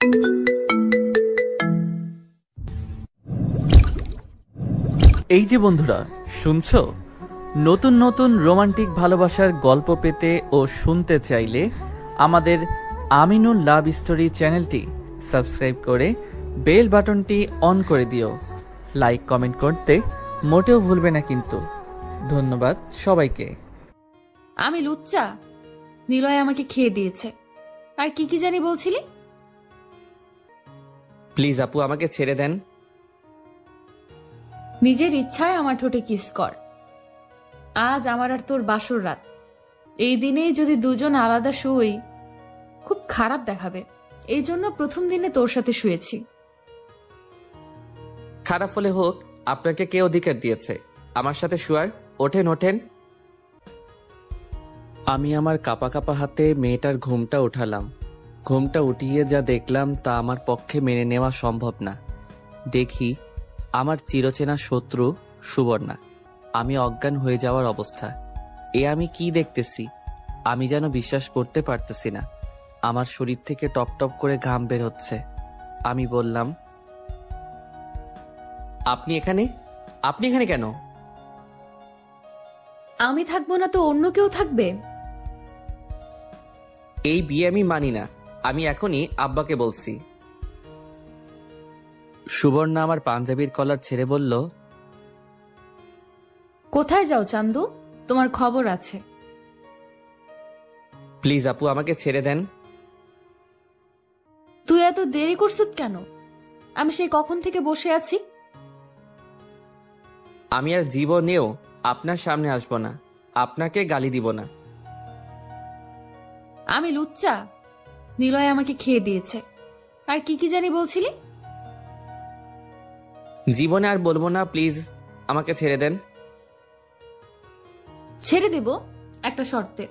এই যে বন্ধুরা শুনছো, নতুন নতুন রোমান্টিক ভালোবাসার গল্প পেতে ও শুনতে চাইলে আমাদের আমিনুল লাভ স্টোরি চ্যানেলটি সাবস্ক্রাইব করে বেল বাটনটি অন করে দিও। লাইক কমেন্ট করতে মোটেও ভুলবে না কিন্তু। ধন্যবাদ সবাইকে। আমি লুচ্চা? নিলয় আমাকে খেয়ে দিয়েছে। আর কি কি জানি বলছিলি? প্লিজ আপু, আমাকে ছেড়ে দেন। নিজের ইচ্ছায় আমার ঠোঁটে কিস কর। আজ আমার আর তোর বাসর রাত। এই দিনেই যদি দুজন আলাদা শুই, খুব খারাপ দেখাবে। এই জন্য প্রথম দিনে তোর সাথে শুয়েছি। খারাপ হলে হোক, আপনাকে কে অধিকার দিয়েছে আমার সাথে শুয়ার? ওঠেন ওঠেন। আমি আমার কাপা কাপা হাতে মেয়েটার ঘুমটা উঠালাম। ঘুমটা উঠিয়ে যা দেখলাম তা আমার পক্ষে মেনে নেওয়া সম্ভব না। দেখি আমার চিরচেনা শত্রু সুবর্ণা। আমি অজ্ঞান হয়ে যাওয়ার অবস্থা। এ আমি কি দেখতেছি? আমি যেন বিশ্বাস করতে পারতেছি না। আমার শরীর থেকে টপ টপ করে ঘাম বের হচ্ছে। আমি বললাম, আপনি এখানে? আপনি এখানে কেন? আমি থাকবো না তো অন্য কেউ থাকবে? এই বিয়ে আমি মানি না। আমি এখনই আব্বাকে বলছি। সুবর্ণা আমার পাঞ্জাবির কলার ছেড়ে বলল, কোথায় যাও চান্দু? তোমার খবর আছে। প্লিজ আপু, আমাকে ছেড়ে দেন। তুই এত দেরি করছিস কেন? আমি সেই কখন থেকে বসে আছি। আমি আর জীবনেও আপনার সামনে আসব না। আপনাকে গালি দিব না। আমি লুচ্চা? নিলয় আমাকে খেয়ে দিয়েছে। আর কি কি জানি বলছিলি? জীবনে আর বলবো না, প্লিজ আমাকে ছেড়ে দেন। ছেড়ে দেব একটা শর্তে।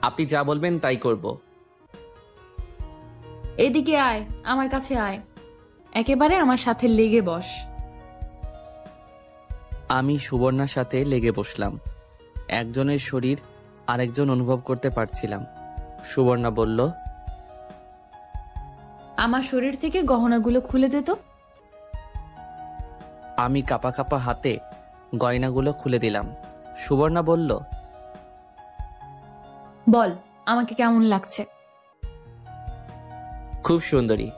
আপনি যা বলবেন তাই করব। এদিকে আয়, আমার কাছে আয়, একেবারে আমার সাথে লেগে বস। আমি সুবর্ণার সাথে লেগে বসলাম। একজনের শরীর আরেকজন অনুভব করতে পারছিলাম। সুবর্ণা বলল, আমার শরীর থেকে গহনাগুলো খুলে দে তো। আমি কাপা কাপা হাতে গয়নাগুলো খুলে দিলাম। সুবর্ণা বলল, বল আমাকে কেমন লাগছে? খুব সুন্দরী।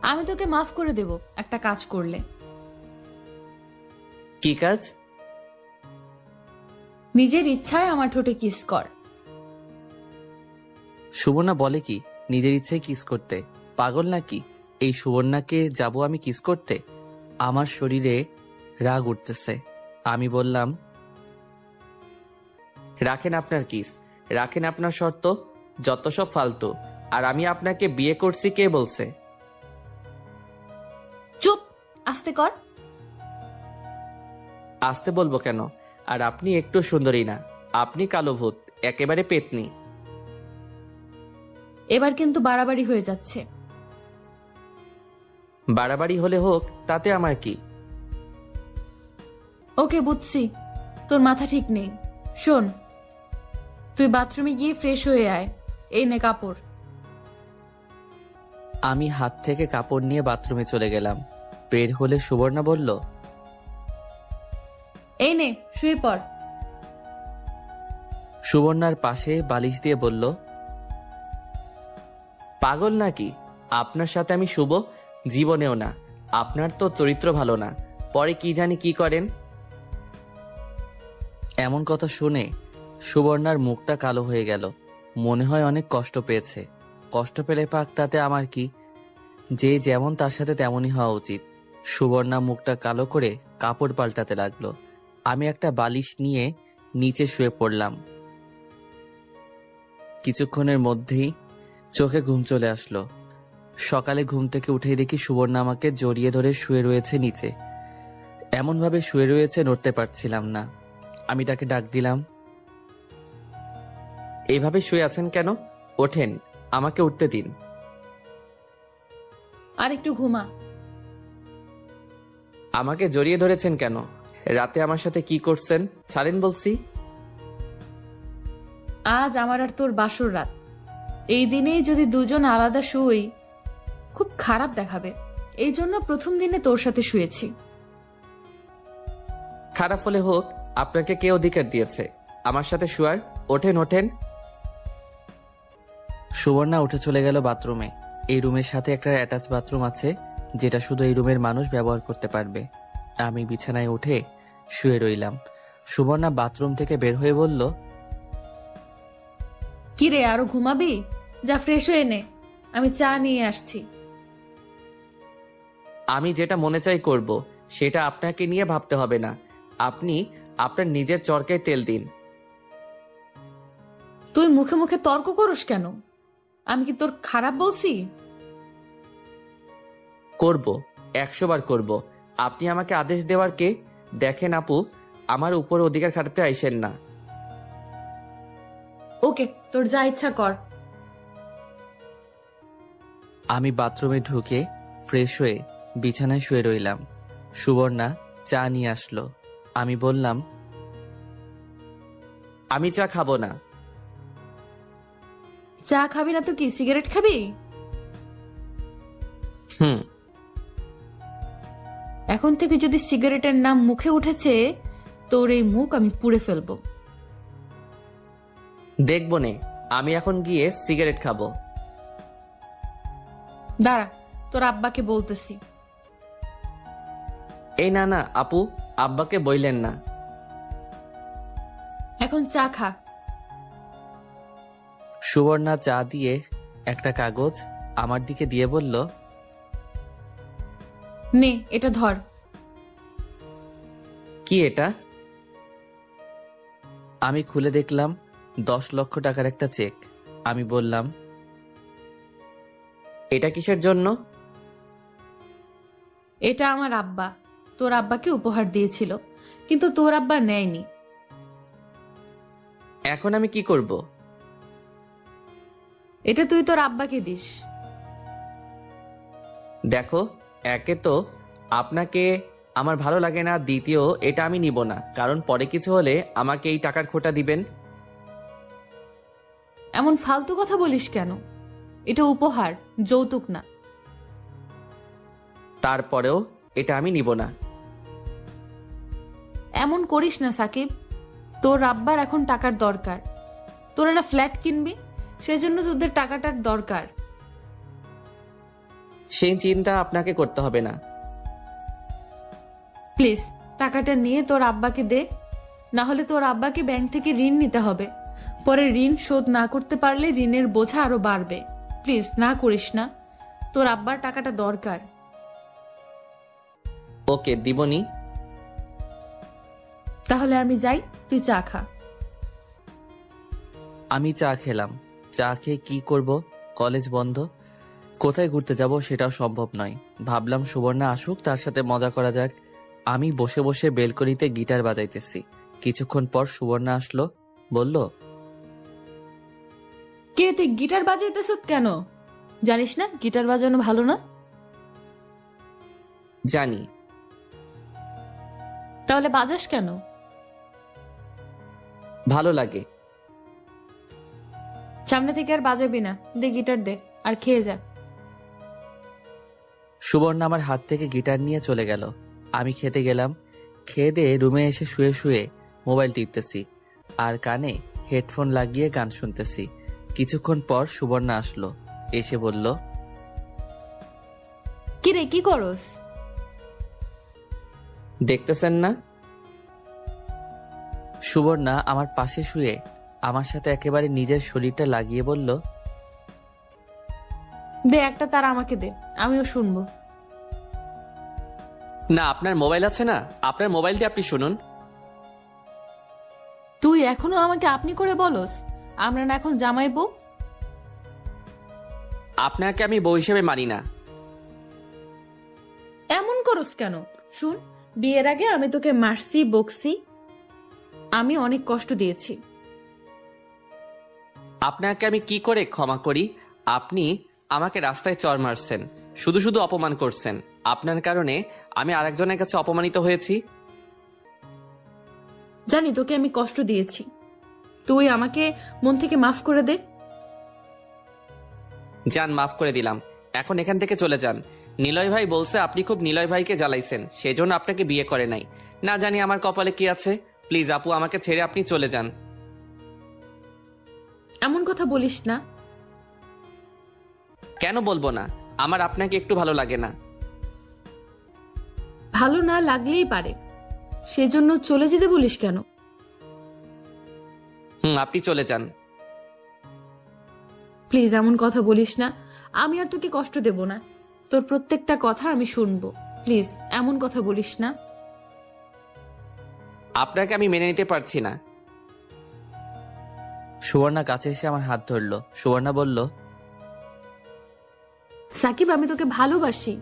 আমি তোকে মাফ করে দেব একটা কাজ করলে। কি কাজ? নিজের ইচ্ছায় আমার ঠোঁটে কিস কর। সুবর্ণা বলে কি নিজের ইচ্ছায় কিস করতে? পাগল নাকি? এই সুবর্ণাকে যাব আমি কিস করতে? আমার শরীরে রাগ উঠতেছে। আমি বললাম, রাখেন আপনার কিস, রাখেন আপনার শর্ত, যত সব ফালতু। আর আমি আপনাকে বিয়ে করছি কে বলছে? চুপ, আস্তে কর। আসতে বলবো কেন? আর আপনি একটু সুন্দরী না, আপনি কালো ভূত, একেবারে পেতনি। এবার কিন্তু বাড়াবাড়ি হয়ে যাচ্ছে। বাড়াবাড়ি হলে হোক, তাতে আমার কি? ওকে বুঝছি, তোর মাথা ঠিক নেই। শোন, তুই বাথরুমে গিয়ে ফ্রেশ হয়ে আয়। এই নে কাপড়। আমি হাত থেকে কাপড় নিয়ে বাথরুমে চলে গেলাম। বের হলে সুবর্ণা বলল, এই নে শুয়ে পড়। সুবর্ণার পাশে বালিশ দিয়ে বলল, পাগল নাকি? আপনার সাথে আমি শুব? জীবনেও না। আপনার তো চরিত্র ভালো না, পরে কি জানি কি করেন। এমন কথা শুনে সুবর্ণার মুখটা কালো হয়ে গেল। মনে হয় অনেক কষ্ট পেয়েছে। কষ্ট পেলে পাক, তাতে আমার কি? যে যেমন তার সাথে তেমনই হওয়া উচিত। সুবর্ণা মুখটা কালো করে কাপড় পাল্টাতে লাগলো। আমি একটা বালিশ নিয়ে নিচে শুয়ে পড়লাম। কিছুক্ষণের মধ্যেই চোখে ঘুম চলে আসলো। সকালে ঘুম থেকে উঠেই দেখি সুবর্ণা আমাকে জড়িয়ে ধরে শুয়ে রয়েছে নিচে। এমনভাবে শুয়ে রয়েছে নড়তে পারছিলাম না। আমি তাকে ডাক দিলাম, এইভাবে শুয়ে আছেন কেন? ওঠেন, আমাকে উঠতে দিন। আর একটু ঘুমা। আমাকে জড়িয়ে ধরেছেন কেন? রাতে আমার সাথে কি করছেন? ছাড়েন বলছি। আজ আমার আর তোর বাসর রাত। এই দিনেই যদি দুজন আলাদা শুই খুব খারাপ দেখাবে। এই জন্য প্রথম দিনে তোর সাথে শুয়েছি। খারাপ হলে হোক, আপনাকে কে অধিকার দিয়েছে আমার সাথে শুয়ার? ওঠেন ওঠেন। সুবর্ণা উঠে চলে গেল বাথরুমে। এই রুমের সাথে একটা অ্যাটাচ বাথরুম আছে, যেটা শুধু এই রুমের মানুষ ব্যবহার করতে পারবে। আমি বিছানায় উঠে শুয়ে রইলাম। সুবর্ণা বাথরুম থেকে বের হয়ে বলল, কি রে, আরো ঘুমাবি? যা ফ্রেশ হয়ে নে, আমি চা নিয়ে আসছি। আমি যেটা মনে চাই করব, সেটা আপনাকে নিয়ে ভাবতে হবে না। আপনি আপনার নিজের চরকায় তেল দিন। তুই মুখে মুখে তর্ক করস কেন? আমি কি তোর খারাপ বলছি? করব, 100 বার করব। আপনি আমাকে আদেশ দেওয়ার কে? দেখেন আপু, আমার উপর অধিকার খাটাতে আইসেন না। ওকে, তোর যা ইচ্ছা কর। আমি বাথরুমে ঢুকে ফ্রেশ হয়ে বিছানায় শুয়ে রইলাম। সুবর্ণা চা নিয়ে আসলো। আমি বললাম, আমি চা খাবো না। চা খাবি না তো কি সিগারেট খাবি? হুম। এখন থেকে যদি সিগারেটের নাম মুখে উঠেছে, তোর এই মুখ আমি পুড়ে ফেলবো। দেখবো নে, আমি এখন গিয়ে সিগারেট খাবো। দাঁড়া, তোর আব্বাকে বলতেছি। এই না না আপু, আব্বাকে বইলেন না। এখন চা খা। সুবর্ণা চা দিয়ে একটা কাগজ আমার দিকে দিয়ে বলল, নে, এটা ধর। কি এটা? আমি খুলে দেখলাম 10 লক্ষ টাকার একটা চেক। আমি বললাম, এটা কিসের জন্য? এটা আমার আব্বা তোর আব্বাকে উপহার দিয়েছিল, কিন্তু তোর আব্বা নেয়নি। এখন আমি কি করব? এটা তুই তোর আব্বাকে দিস। দেখো, একে তো আপনাকে আমার ভালো লাগে না, দ্বিতীয় এটা আমি নিব না, কারণ পরে কিছু হলে আমাকে এই টাকার খোটা দিবেন। এমন ফালতু কথা বলিস কেন? এটা উপহার, যৌতুক না। তারপরেও এটা আমি নিব না। এমন করিস না সাকিব, তোর আব্বার এখন টাকার দরকার। তোরা না ফ্ল্যাট কিনবি, সেজন্য তোদের টাকাটার দরকার। সেই চিন্তা আপনাকে করতে হবে না। প্লিজ টাকাটা নিয়ে তোর আব্বাকে দে, না হলে তোর আব্বাকে ব্যাংক থেকে ঋণ নিতে হবে। পরে ঋণ শোধ না করতে পারলে ঋণের বোঝা আরো বাড়বে। প্লিজ না করিস না, তোর আব্বার টাকাটা দরকার। ওকে, দিবনি। তাহলে আমি যাই, তুই চা খা। আমি চা খেলাম। চা খেয়ে কি করব? কলেজ বন্ধ, কোথায় ঘুরতে যাব সেটাও সম্ভব নয়। ভাবলাম সুবর্ণা আসুক, তার সাথে মজা করা যাক। আমি বসে বসে বেলকনিতে গিটার বাজাইতেছি। কিছুক্ষণ পর সুবর্ণা আসলো, বলল, কিরে তুই গিটার বাজাইতেছ কেন? জানিস না গিটার বাজানো ভালো না? জানি। তাহলে বাজাস কেন? ভালো লাগে। সামনে থেকে আর বাজাবি না, দে গিটার দে, আর খেয়ে যা। সুবর্ণা আমার হাত থেকে গিটার নিয়ে চলে গেল। আমি খেতে গেলাম। খেয়ে দিয়ে রুমে এসে শুয়ে শুয়ে মোবাইল টিপতেছি আর কানে হেডফোন লাগিয়ে গান শুনতেছি। কিছুক্ষণ পর সুবর্ণা আসলো, এসে বলল, কিরে কি করস? দেখতেছেন না? সুবর্ণা আমার পাশে শুয়ে আমার সাথে একেবারে নিজের শরীরটা লাগিয়ে বলল, দে একটা তার আমাকে দে, আমিও শুনবো। না, আপনার মোবাইল আছে না, আপনার মোবাইল দিয়ে আপনি শুনুন। তুই এখনো আমাকে আপনি করে বলস? আমরা না এখন জামাই বউ? আপনাকে আমি বউ হিসেবে মানি না। এমন করস কেন? শুন, বিয়ের আগে আমি তোকে মারছি, বকছি, আমি অনেক কষ্ট দিয়েছি। আপনাকে আমি কি করে ক্ষমা করি? আপনি আমাকে রাস্তায় চড় মারছেন, শুধু শুধু অপমান করছেন। আপনার কারণে আমি আরেকজনের কাছে অপমানিত হয়েছি। জানি তোকে আমি কষ্ট দিয়েছি, তুই আমাকে মন থেকে মাফ করে দে। যান, মাফ করে দিলাম। এখন এখান থেকে চলে যান। নিলয় ভাই বলছে আপনি খুব নিলয় ভাইকে জ্বালাইছেন, সেজন্য আপনাকে বিয়ে করে নাই। না জানি আমার কপালে কি আছে। প্লিজ আপু, আমাকে ছেড়ে আপনি চলে যান। এমন কথা বলিস না। কেন বলবো না? আমার আপনাকে একটু ভালো লাগে না। ভালো না লাগলেই পারে, সেজন্য চলে যেতে বলিস কেন? আপনি চলে যান। প্লিজ এমন কথা বলিস না। আমি আর তোকে কষ্ট দেব না। তোর প্রত্যেকটা কথা আমি শুনবো। প্লিজ এমন কথা বলিস না। আপনাকে আমি মেনে নিতে পারছি না। সুবর্ণা কাছে এসে আমার হাত ধরলো। সুবর্ণা বলল, সাকিব, আমি তোকে ভালোবাসি।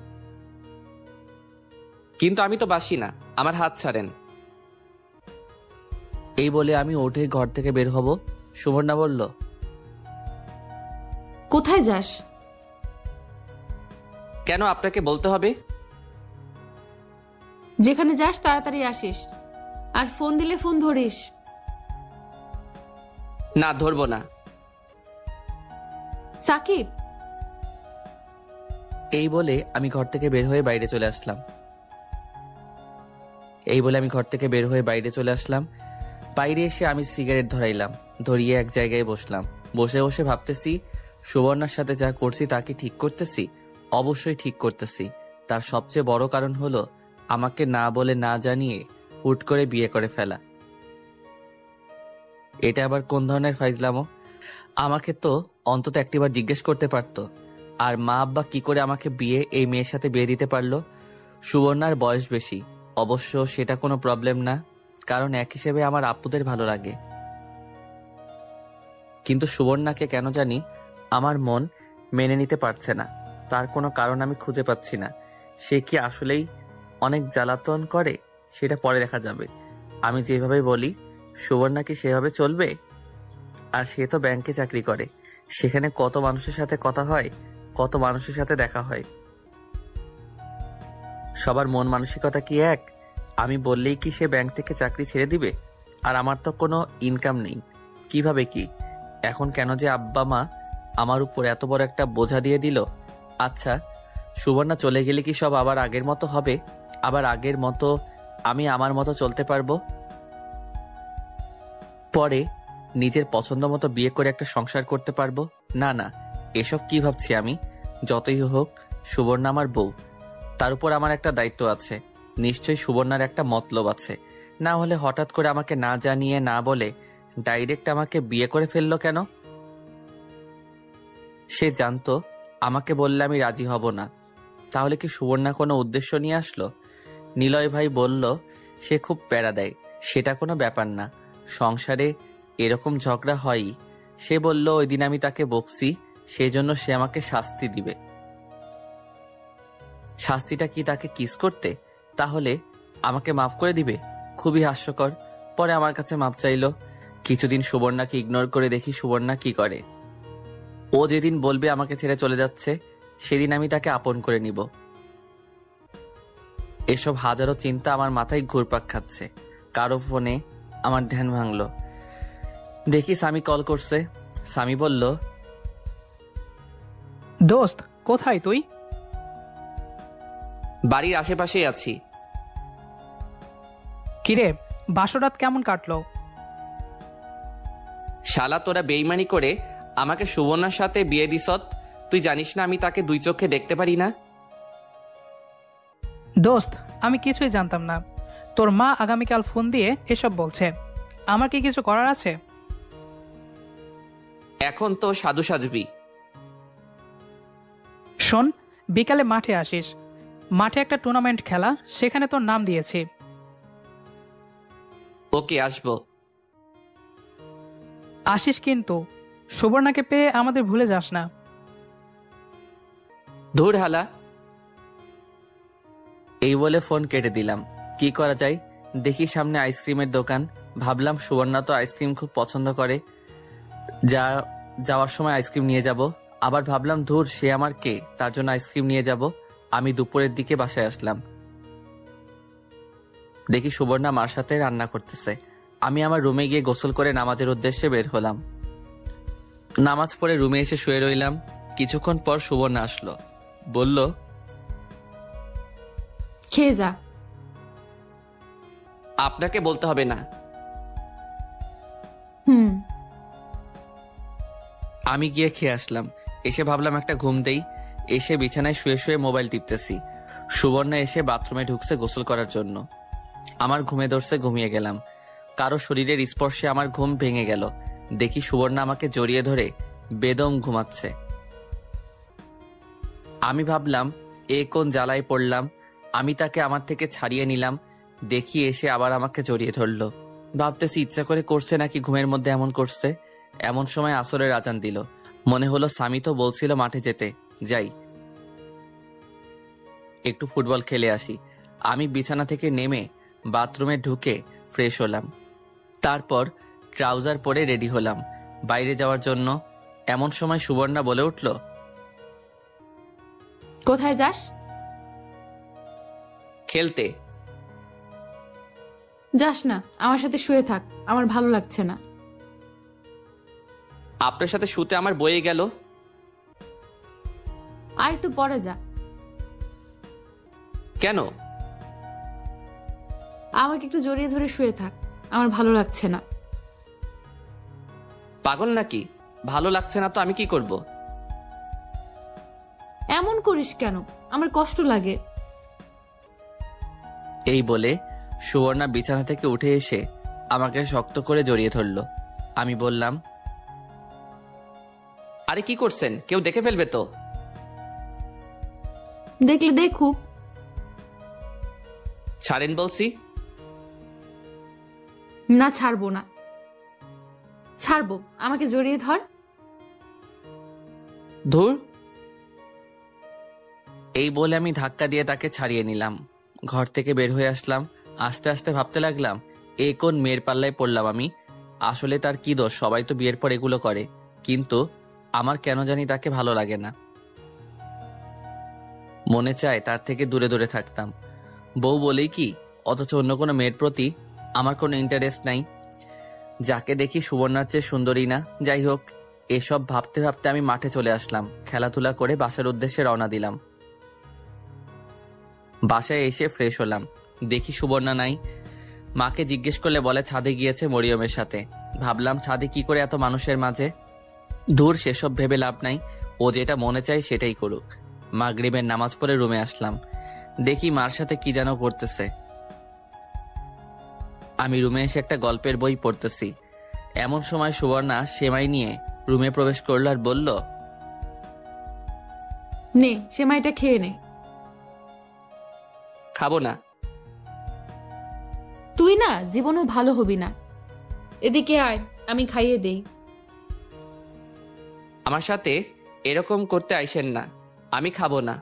কিন্তু আমি তো বাসি না, আমার হাত ছাড়েন। এই বলে আমি উঠে ঘর থেকে বের হব। সুবর্ণা বলল, কোথায় যাস? কেন আপনাকে বলতে হবে? যেখানে যাস তাড়াতাড়ি আসিস, আর ফোন দিলে ফোন ধরিস। না, ধরবো না। সাকিব। এই বলে আমি ঘর থেকে বের হয়ে বাইরে চলে আসলাম। বাইরে এসে আমি সিগারেট ধরাইলাম, ধরিয়ে এক জায়গায় বসলাম। বসে বসে ভাবতেছি, সুবর্ণার সাথে যা করছি তা কি ঠিক করতেছি? অবশ্যই ঠিক করতেছি। তার সবচেয়ে বড় কারণ হলো আমাকে না বলে না জানিয়ে হুট করে বিয়ে করে ফেলা। এটা আবার কোন ধরনের ফাইজলামো? আমাকে তো অন্তত একটিবার জিজ্ঞেস করতে পারতো। আর মা আব্বা কি করে আমাকে এই মেয়ের সাথে বিয়ে দিতে পারলো? সুবর্ণার বয়স বেশি, অবশ্য সেটা কোনো প্রবলেম না, কারণ এক হিসেবে আমার আপুদের ভালো লাগে। কিন্তু সুবর্ণাকে কেন জানি আমার মন মেনে নিতে পারছে না। তার কোনো কারণ আমি খুঁজে পাচ্ছি না। সে কি আসলেই অনেক জ্বালাতন করে? সেটা পরে দেখা যাবে। আমি যেভাবে বলি সুবর্ণা কি সেভাবে চলবে? আর সে তো ব্যাংকে চাকরি করে, সেখানে কত মানুষের সাথে কথা হয়, কত মানুষের সাথে দেখা হয়। সবার মন মানসিকতা কি এক? আমি বললেই কি সে ব্যাংক থেকে চাকরি ছেড়ে দিবে? আর আমার তো কোনো ইনকাম নেই, কিভাবে কি? এখন কেন যে আব্বা মা আমার উপর এত বড় একটা বোঝা দিয়ে দিল? আচ্ছা, সুবর্ণা চলে গেলে কি সব আবার আগের মতো হবে? আবার আগের মতো আমি আমার মতো চলতে পারবো? পরে নিজের পছন্দ মতো বিয়ে করে একটা সংসার করতে পারবো? না না, এসব কি ভাবছি আমি? যতই হোক সুবর্ণা আমার বউ, তার উপর আমার একটা দায়িত্ব আছে। নিশ্চয়ই সুবর্ণার একটা মতলব আছে, না হলে হঠাৎ করে আমাকে না জানিয়ে না বলে ডাইরেক্ট আমাকে বিয়ে করে ফেললো কেন? সে জানতো আমাকে বললে আমি রাজি হব না। তাহলে কি সুবর্ণা কোনো উদ্দেশ্য নিয়ে আসলো? নিলয় ভাই বলল সে খুব প্যারা দেয়, সেটা কোনো ব্যাপার না, সংসারে এরকম ঝগড়া হয়ই। সে বলল ওই দিন আমি তাকে বকছি, সেই জন্য সে আমাকে শাস্তি দিবে। শাস্তিটা কি তাকে কিস করতে? তাহলে আমাকে মাফ করে দিবে? খুবই হাস্যকর। পরে আমার কাছে মাপ চাইলো। কিছুদিন সুবর্ণাকে ইগনোর করে দেখি সুবর্ণা কি করে। ও যেদিন বলবে আমাকে ছেড়ে চলে যাচ্ছে, সেদিন আমি তাকে আপন করে নিব। এসব হাজারো চিন্তা আমার মাথায় ঘুরপাক খাচ্ছে। কারো ফোনে আমার ধ্যান ভাঙলো। দেখি স্বামী কল করছে। স্বামী বলল, দোস্ত, কোথায় তুই? বাড়ির আশেপাশেই আছি। কিরে, বাসরাত কেমন কাটলো? শালা, তোরা বেইমানি করে আমাকে সুবর্ণার সাথে বিয়ে দিছত। তুই জানিস না আমি তাকে দুই চোখে দেখতে পারি না? দোস্ত, আমি কিছুই জানতাম না। তোর মা আগামীকাল ফোন দিয়ে এসব বলছে। আমার কি কিছু করার আছে? এখন তো সাধু সাজবি। শোন, বিকালে মাঠে আসিস। মাঠে একটা টুর্নামেন্ট খেলা, সেখানে তোর নাম দিয়েছি। ওকে, আসবো। আসিস কিন্তু। সুবর্ণাকে পেয়ে আমাদের ভুলে যাস না। ধুর হালা। এই বলে ফোন কেটে দিলাম। কি করা যায়? দেখি সামনে আইসক্রিমের দোকান। ভাবলাম সুবর্ণা তো আইসক্রিম খুব পছন্দ করে, যাওয়ার সময় আইসক্রিম নিয়ে যাব। আবার ভাবলাম ধুর, সে আমার কে, তার জন্য আইসক্রিম নিয়ে যাব। আমি দুপুরের দিকে বাসায় আসলাম। দেখি সুবর্ণা মার সাথে রান্না করতেছে। আমি আমার রুমে গিয়ে গোসল করে নামাজের উদ্দেশ্যে বের হলাম। নামাজ পড়ে রুমে এসে শুয়ে রইলাম। কিছুক্ষণ পর সুবর্ণা আসলো, বলল, খেয়ে যা। আপনাকে বলতে হবে না। হুম। আমি গিয়ে খেয়ে আসলাম। এসে ভাবলাম একটা ঘুম দেই। এসে বিছানায় শুয়ে শুয়ে মোবাইল টিপতেছি। সুবর্ণা এসে বাথরুমে ঢুকছে গোসল করার জন্য। আমার ঘুমে ধরছে, ঘুমিয়ে গেলাম। কারো শরীরের স্পর্শে আমার ঘুম ভেঙে গেল। দেখি সুবর্ণা আমাকে জড়িয়ে ধরে বেদম ঘুমাচ্ছে। আমি ভাবলাম এ কোন জ্বালায় পড়লাম। আমি তাকে আমার থেকে ছাড়িয়ে নিলাম। দেখি এসে আবার আমাকে জড়িয়ে ধরলো। ভাবতেছি ইচ্ছা করে করছে নাকি ঘুমের মধ্যে এমন করছে। এমন সময় আসরের আজান দিল। মনে হলো স্বামী তো বলছিল মাঠে যেতে, যাই একটু ফুটবল খেলে আসি। আমি বিছানা থেকে নেমে বাথরুমে ঢুকে ফ্রেশ হলাম। তারপর ট্রাউজার পরে রেডি হলাম বাইরে যাওয়ার জন্য। এমন সময় সুবর্ণা বলে উঠল, কোথায় যাস? খেলতে। যাস না, আমার সাথে শুয়ে থাক, আমার ভালো লাগছে না। আপনার সাথে শুতে আমার বয়ে গেল। আর একটু পরে যা। কেন? আমাকে একটু জড়িয়ে ধরে শুয়ে থাক, আমার ভালো লাগছে না। পাগল নাকি? ভালো লাগছে না তো আমি কি করব? এমন করিস কেন? আমার কষ্ট লাগে। এই বলে সুবর্ণা বিছানা থেকে উঠে এসে আমাকে শক্ত করে জড়িয়ে ধরল। আমি বললাম, আরে কি করছেন? কেউ দেখে ফেলবে তো। দেখলে দেখুক। ছাড়েন বলছি। না, ছাড়বো না। ছাড়বো, আমাকে জড়িয়ে ধর। ধুর। এই বলে আমি ধাক্কা দিয়ে তাকে ছাড়িয়ে নিলাম। ঘর থেকে বের হয়ে আসলাম। আস্তে আস্তে ভাবতে লাগলাম, এ কোন মেয়ের পাল্লায় পড়লাম আমি। আসলে তার কি দোষ? সবাই তো বিয়ের পর এগুলো করে, কিন্তু আমার কেন জানি তাকে ভালো লাগে না। মনে চায় তার থেকে দূরে দূরে থাকতাম। বউ বলেই কি, অথচ অন্য কোনো মেয়ের প্রতি আমার কোনো ইন্টারেস্ট নাই। যাকে দেখি সুবর্ণার চেয়ে সুন্দরী না। যাই হোক, এসব ভাবতে ভাবতে আমি মাঠে চলে আসলাম। খেলাধুলা করে বাসার উদ্দেশ্যে রওনা দিলাম। বাসায় এসে ফ্রেশ হলাম। দেখি সুবর্ণা নাই। মাকে জিজ্ঞেস করলে বলে ছাদে গিয়েছে মরিয়মের সাথে। ভাবলাম ছাদে কি করে এত মানুষের মাঝে। দূর, সেসব ভেবে লাভ নাই। ও যেটা মনে চায় সেটাই করুক। মাগরিবের নামাজ পড়ে রুমে আসলাম। দেখি মার সাথে কি যেন করতেছে। আমি রুমে এসে একটা গল্পের বই পড়তেছি। এমন সময় সুবর্ণা সেমাই নিয়ে রুমে প্রবেশ করলো আর বলল, নে, সেমাইটা খেয়ে নে। খাবো না। তুই না জীবনেও ভালো হবি না। এদিকে আয়, আমি খাইয়ে দেই। আমার সাথে এরকম করতে আইসেন না, আমি খাবো না।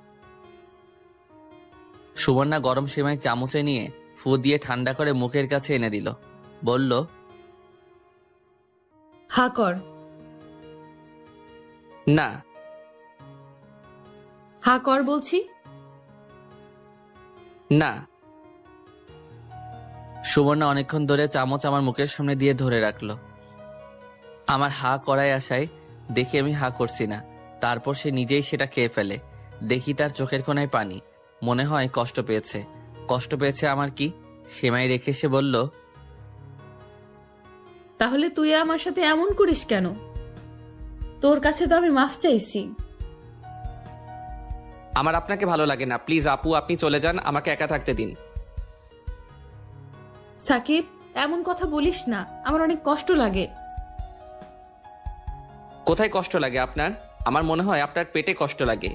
সুবর্ণা গরম সেমাই চামচে নিয়ে ফু দিয়ে ঠান্ডা করে মুখের কাছে এনে দিল। বলল, হা কর। না। হা কর বলছি। না। সুবর্ণা অনেকক্ষণ ধরে চামচ আমার মুখের সামনে দিয়ে ধরে রাখলো। আমার হা করায় আসায় দেখি আমি হা করছি না। তারপর সে নিজেই সেটা খেয়ে ফেলে। দেখি তার চোখের কোণায় পানি। মনে হয় কষ্ট পেয়েছে। কষ্ট পেয়েছে আমার কি? সেমাই রেখে সে বলল, তাহলে তুই আমার সাথে এমন করিস কেন? তোর কাছে তো আমি মাফ চাইছি। আমার আপনাকে ভালো লাগে না। প্লিজ আপু, আপনি চলে যান, আমাকে একা থাকতে দিন। সাকিব, এমন কথা বলিস না, আমার অনেক কষ্ট লাগে। কোথায় কষ্ট লাগে আপনার? আমার মনে হয় আপনার পেটে কষ্ট লাগে।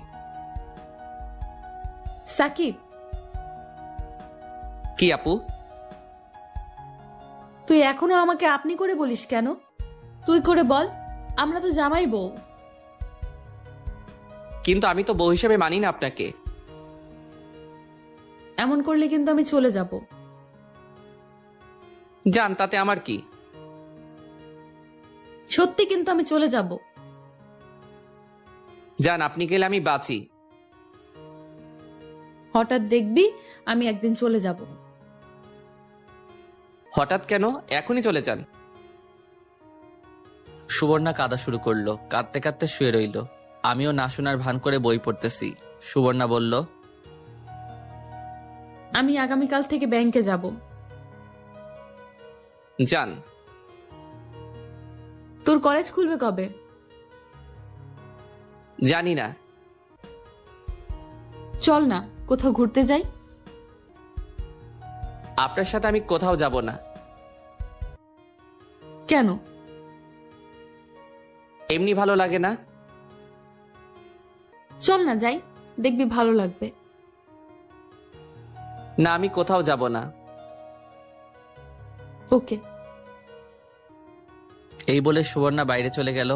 সাকিব, কি আপু? তুই এখনো আমাকে আপনি করে বলিস কেন? তুই করে বল, আমরা তো জামাই বউ। কিন্তু আমি তো বউ হিসেবে মানি না আপনাকে। এমন করলে কিন্তু আমি চলে যাব। যান, তাতে আমার কি? সত্যি কিন্তু আমি চলে যাব। যান, আপনি গেলে আমি বাঁচি। হঠাৎ দেখবি আমি একদিন চলে যাব। হঠাৎ কেন? এখনই চলে যান। সুবর্ণা কাঁদা শুরু করলো। কাঁদতে কাঁদতে শুয়ে রইল। আমিও না শোনার ভান করে বই পড়তেছি। সুবর্ণা বলল, আমি আগামীকাল থেকে ব্যাংকে যাব। যান। তোর কলেজ খুলবে কবে? জানি না। চল না কোথাও ঘুরতে যাই। আপনার সাথে আমি কোথাও যাব না। কেন? এমনি ভালো লাগে না। চল না যাই, দেখবি ভালো লাগবে। না, আমি কোথাও যাব না। ওকে। এই বলে সুবর্ণা বাইরে চলে গেল।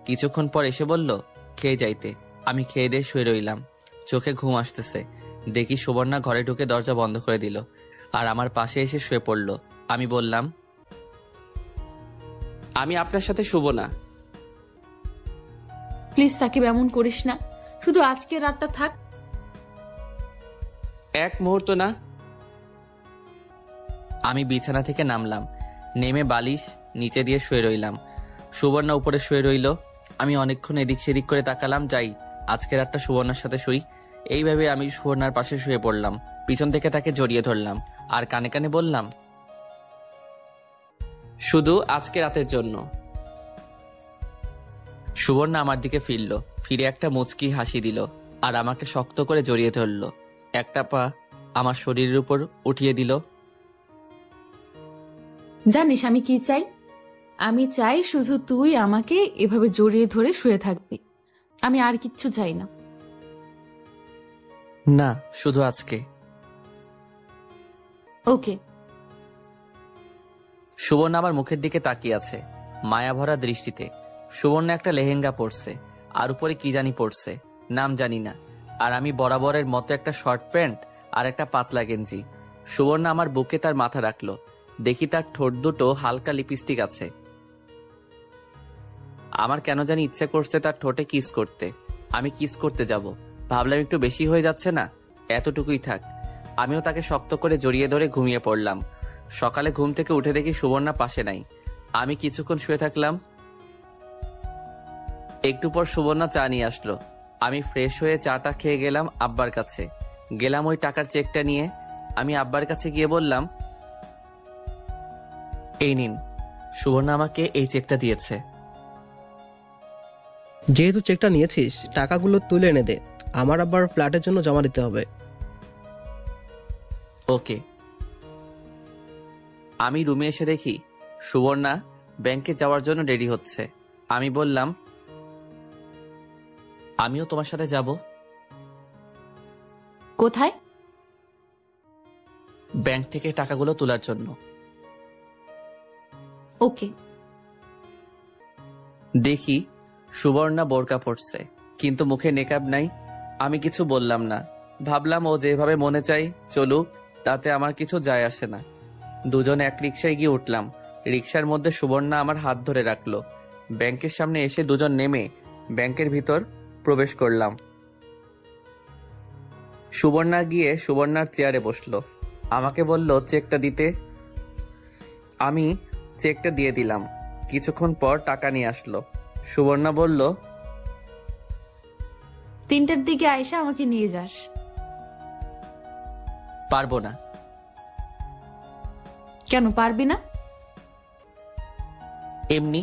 কিছুক্ষণ পর এসে বলল খেয়ে যাইতে। আমি খেয়ে দিয়ে শুয়ে রইলাম। চোখে ঘুম আসতেছে। দেখি সুবর্ণা ঘরে ঢুকে দরজা বন্ধ করে দিল আর আমার পাশে এসে শুয়ে পড়ল। আমি বললাম, আমি আপনার সাথে শুব না। প্লিজ সাকিব, এমন করিস না। শুধু আজকে রাতটা থাক। এক মুহূর্ত না। আমি বিছানা থেকে নামলাম। নেমে বালিশ নিচে দিয়ে শুয়ে রইলাম। সুবর্ণা উপরে শুয়ে রইল। আমি অনেকক্ষণ এদিক সেদিক করে তাকালাম, যাই আজকে রাতটা সুবর্ণার সাথে শুই। এইভাবে আমি সুবর্ণার পাশে শুয়ে পড়লাম। পিছন থেকে তাকে জড়িয়ে ধরলাম আর কানে কানে বললাম, শুধু আজকে রাতের জন্য। সুবর্ণা আমার দিকে ফিরল, ফিরে একটা মুচকি হাসি দিল আর আমাকে শক্ত করে জড়িয়ে ধরল। একটা পা আমার শরীরের উপর উঠিয়ে দিল। জানিস আমি কি চাই? আমি চাই শুধু তুই আমাকে এভাবে জড়িয়ে ধরে শুয়ে থাকবি। আমি আর কিচ্ছু চাই না। না, শুধু আজকে। ওকে। সুবর্ণা আমার মুখের দিকে তাকিয়ে আছে মায়া ভরা দৃষ্টিতে। সুবর্ণা একটা লেহেঙ্গা পরছে আর উপরে কি জানি পরছে, নাম জানি না। আর আমি বরাবরের মতো একটা শর্ট প্যান্ট আর একটা পাতলা গেঞ্জি। সুবর্ণা আমার বুকে তার মাথা রাখলো। দেখি তার ঠোঁট দুটো হালকা লিপস্টিক আছে। আমার কেন জানি ইচ্ছে করছে তার ঠোঁটে কিস করতে। আমি কিস করতে যাব, ভাবলাম একটু বেশি হয়ে যাচ্ছে না, এতটুকুই থাক। আমিও তাকে শক্ত করে জড়িয়ে ধরে ঘুমিয়ে পড়লাম। সকালে ঘুম থেকে উঠে দেখি সুবর্ণা পাশে নাই। আমি কিছুক্ষণ শুয়ে থাকলাম। একটু পর সুবর্ণা চা নিয়ে আসলো। আমি ফ্রেশ হয়ে চাটা খেয়ে গেলাম আব্বার কাছে। গেলাম ওই টাকার চেকটা নিয়ে। আমি আব্বার কাছে গিয়ে বললাম, এই নিন, সুবর্ণা আমাকে এই চেকটা দিয়েছে। যেহেতু চেকটা নিয়েছিস, টাকাগুলো তুলে এনে দে। আমার আবার ফ্ল্যাটের জন্য জমা দিতে হবে। ওকে। আমি রুমে এসে দেখি সুবর্ণা ব্যাংকে যাওয়ার জন্য রেডি হচ্ছে। আমি বললাম, আমিও তোমার সাথে যাব। কোথায়? ব্যাংক থেকে টাকাগুলো তোলার জন্য। ওকে। দেখি সুবর্ণা বোরকা পরছে, কিন্তু মুখে নেকাব নাই। আমি কিছু বললাম না। ভাবলাম ও যেভাবে মনে চাই চলুক, তাতে আমার কিছু যায় আসে না। দুজনে এক রিকশায় গিয়ে উঠলাম। রিকশার মধ্যে সুবর্ণা আমার হাত ধরে রাখলো। ব্যাংকের সামনে এসে দুজন নেমে ব্যাংকের ভিতর প্রবেশ করলাম। সুবর্ণা গিয়ে সুবর্ণার চেয়ারে বসলো। আমাকে বলল চেকটা দিতে। আমি চেকটা দিয়ে দিলাম। কিছুক্ষণ পর টাকা নিয়ে আসলো। সুবর্ণা বলল, 3টার দিকে আয়সা আমাকে নিয়ে যাস। পারবো না। কেন পারবি না? এমনি।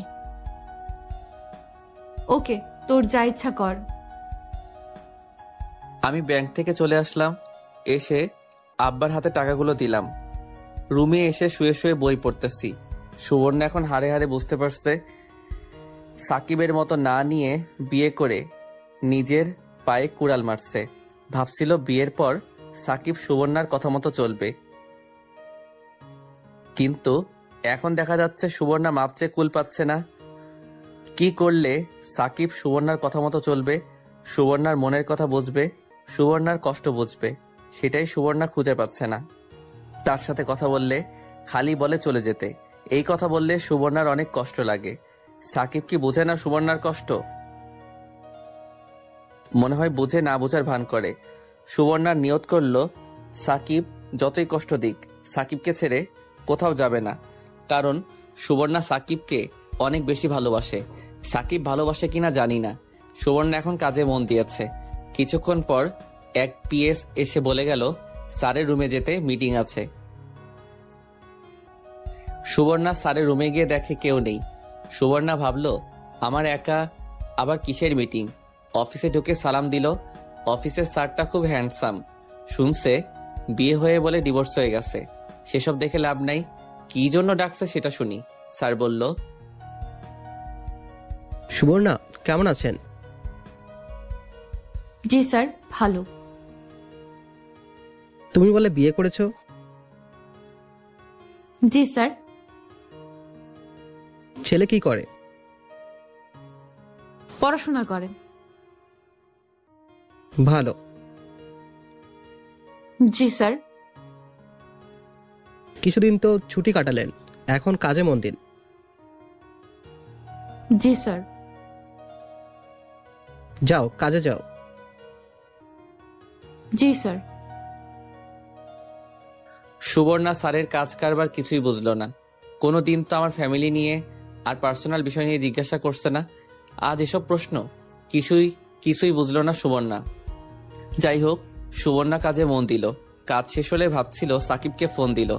ওকে, তোর যা ইচ্ছা কর। আমি ব্যাংক থেকে চলে আসলাম। এসে আব্বার হাতে টাকাগুলো দিলাম। রুমে এসে শুয়ে শুয়ে বই পড়তেছি। সুবর্ণা এখন হাড়ে হাড়ে বুঝতে পারছে সাকিবের মতো না নিয়ে বিয়ে করে নিজের পায়ে কুড়াল মারছে। ভাবছিল বিয়ের পর সাকিব সুবর্ণার কথা মতো চলবে, কিন্তু এখন দেখা যাচ্ছে সুবর্ণা মাপচে কুল পাচ্ছে না। কি করলে সাকিব সুবর্ণার কথা মতো চলবে, সুবর্ণার মনের কথা বুঝবে, সুবর্ণার কষ্ট বুঝবে, সেটাই সুবর্ণা খুঁজে পাচ্ছে না। তার সাথে কথা বললে খালি বলে চলে যেতে। এই কথা বললে সুবর্ণার অনেক কষ্ট লাগে। সাকিব কি বোঝে না সুবর্ণার কষ্ট? মনে হয় বুঝে না বোঝার ভান করে। সুবর্ণার নিয়ত করলো সাকিব যতই কষ্ট দিক সাকিবকে ছেড়ে কোথাও যাবে না, কারণ সুবর্ণা সাকিবকে অনেক বেশি ভালোবাসে। সাকিব ভালোবাসে কিনা জানি না। সুবর্ণা এখন কাজে মন দিয়েছে। কিছুক্ষণ পর এক পিএস এসে বলে গেল স্যারের রুমে যেতে, মিটিং আছে। সুবর্ণা স্যারের রুমে গিয়ে দেখে কেউ নেই। সুবর্ণা ভাবলো আমার একা আবার কিসের মিটিং। অফিসে ঢুকে সালাম দিল। অফিসের স্যারটা খুব হ্যান্ডসাম। শুনছে বিয়ে হয়ে বলে ডিভোর্স হয়ে গেছে। সেসব দেখে লাভ নাই, কি জন্য ডাকছে সেটা শুনি। স্যার বলল, সুবর্ণা কেমন আছেন? জি স্যার, ভালো। তুমি বলে বিয়ে করেছো? জি স্যার। ছেলে কি করে? পড়াশোনা করেন। ভালো। জি স্যার। কিছুদিন তো ছুটি কাটালেন, এখন কাজে মন দিন। জি স্যার। যাও, কাজে যাও। জি স্যার। সুবর্ণা স্যারের কাজ কারবার কিছুই বুঝলো না। কোনো দিন তো আমার ফ্যামিলি নিয়ে আর পার্সোনাল বিষয় নিয়ে জিজ্ঞাসা করছে না, আজ এসব প্রশ্ন। কিছুই বুঝলো না সুবর্ণা। যাই হোক, সুবর্ণা কাজে মন দিল। কাজ শেষ হলে ভাবছিল সাকিবকে ফোন দিল।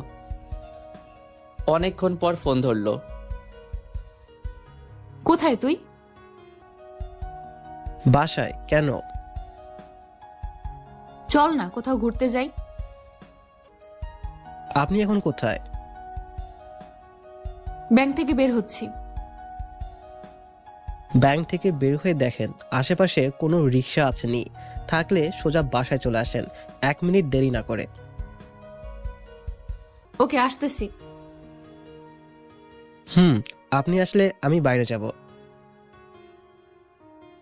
অনেকক্ষণ পর ফোন ধরলো। কোথায় তুই? বাসায়। কেন? চল না কোথাও ঘুরতে যাই। আপনি এখন কোথায়? ব্যাংক থেকে বের হচ্ছি। ব্যাংক থেকে বের হয়ে দেখেন আশেপাশে কোনো রিক্সা আছে নি, থাকলে সোজা বাসায় চলে আসেন, 1 মিনিট দেরি না করে। ওকে, আসতেছি। আপনি আসলে আমি বাইরে যাব।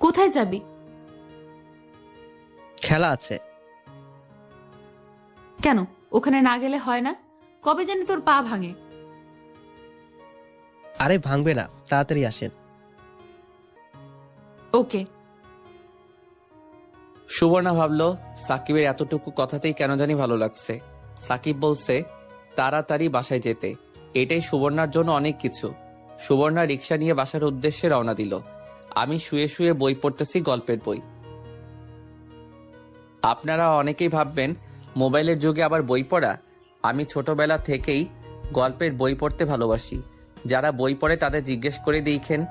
কোথায় যাবি? খেলা আছে। কেন, ওখানে না গেলে হয় না? কবে জানি তোর পা ভাঙে। আরে ভাঙবে না, তাড়াতাড়ি আসেন। ওকে। সুবর্ণা ভাবলো সাকিবের এতটুকু কথাতেই কেন জানি ভালো লাগছে। সাকিব বলছে তাড়াতাড়ি বাসায় যেতে, এটাই সুবর্ণার জন্য অনেক কিছু। সুবর্ণা রিক্সা নিয়ে বাসার উদ্দেশ্যে রওনা দিল। আমি শুয়ে শুয়ে বই পড়তেছি, গল্পের বই। আপনারা অনেকেই ভাববেন মোবাইলের যুগে আবার বই পড়া। আমি ছোটবেলা থেকেই গল্পের বই পড়তে ভালোবাসি। যারা বই পড়ে তাদের জিজ্ঞেস করে দেখেন।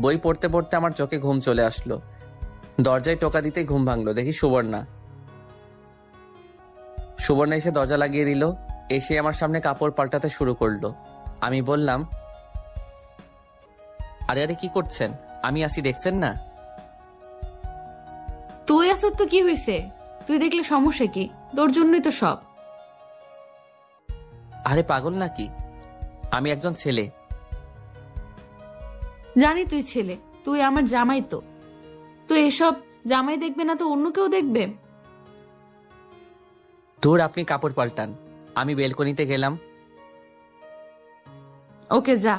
বই পড়তে পড়তে আমার চোখে ঘুম চলে আসলো। দরজায় টোকা দিতে ঘুম ভাঙলো, দেখি সুবর্ণা এসে দরজা লাগিয়ে দিল। এসে আমার সামনে কাপড় পাল্টাতে শুরু করলো। আমি বললাম, আরে আরে কি করছেন? আমি আসি, দেখছেন না? তুই আসর তো কি হয়েছে? তুই দেখলে সমস্যা কি? তোর জন্যই তো সব। আরে পাগল নাকি? আমি একজন ছেলে। জানি তুই ছেলে, তুই আমার জামাই তো। তুই এসব জামাই দেখবে না তো অন্য কেউ দেখবে? ধুর, আপনি কাপড় পাল্টান, আমি বেলকনিতে গেলাম। ওকে, যা।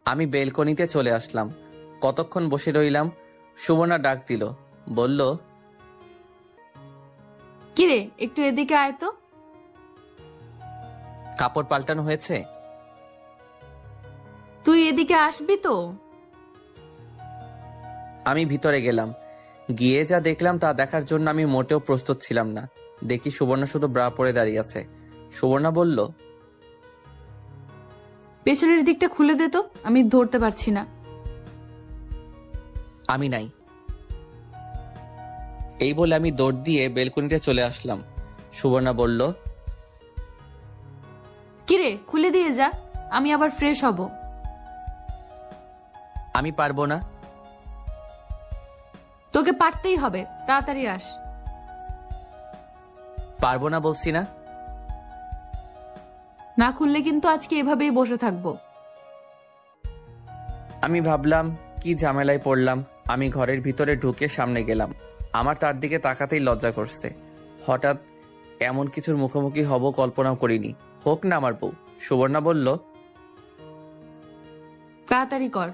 আমি বেলকনিতে চলে আসলাম। কতক্ষণ বসে রইলাম। সুবর্ণা ডাক দিল, বলল, কিরে, একটু এদিকে আয় তো। কাপড় পাল্টানো হয়েছে? তুই এদিকে আসবি তো? আমি ভিতরে গেলাম। গিয়ে যা দেখলাম তা দেখার জন্য আমি মোটেও প্রস্তুত ছিলাম না। দেখি সুবর্ণা শুধু ব্রা পরে দাঁড়িয়ে আছে। সুবর্ণা বলল, পেছনের দিকটা খুলে দে তো, আমি ধরতে পারছি না। আমি নাই। এই বলে আমি দৌড় দিয়ে বেলকনিতে চলে আসলাম। সুবর্ণা বলল, কিরে, খুলে দিয়ে যা, আমি আবার ফ্রেশ হব। আমি পারবো না। তোকে পারতেই হবে, তাড়াতাড়ি আস। পারবো না বলছি না। না খুললে কিন্তু আজকে এভাবেই বসে থাকবো। আমি ভাবলাম কি ঝামেলায় পড়লাম। আমি ঘরের ভিতরে ঢুকে সামনে গেলাম। আমার তার দিকে তাকাতেই লজ্জা করছে। হঠাৎ এমন কিছুর মুখোমুখি হব কল্পনাও করিনি। হোক না আমার বউ। সুবর্ণা বলল, তাড়াতাড়ি কর।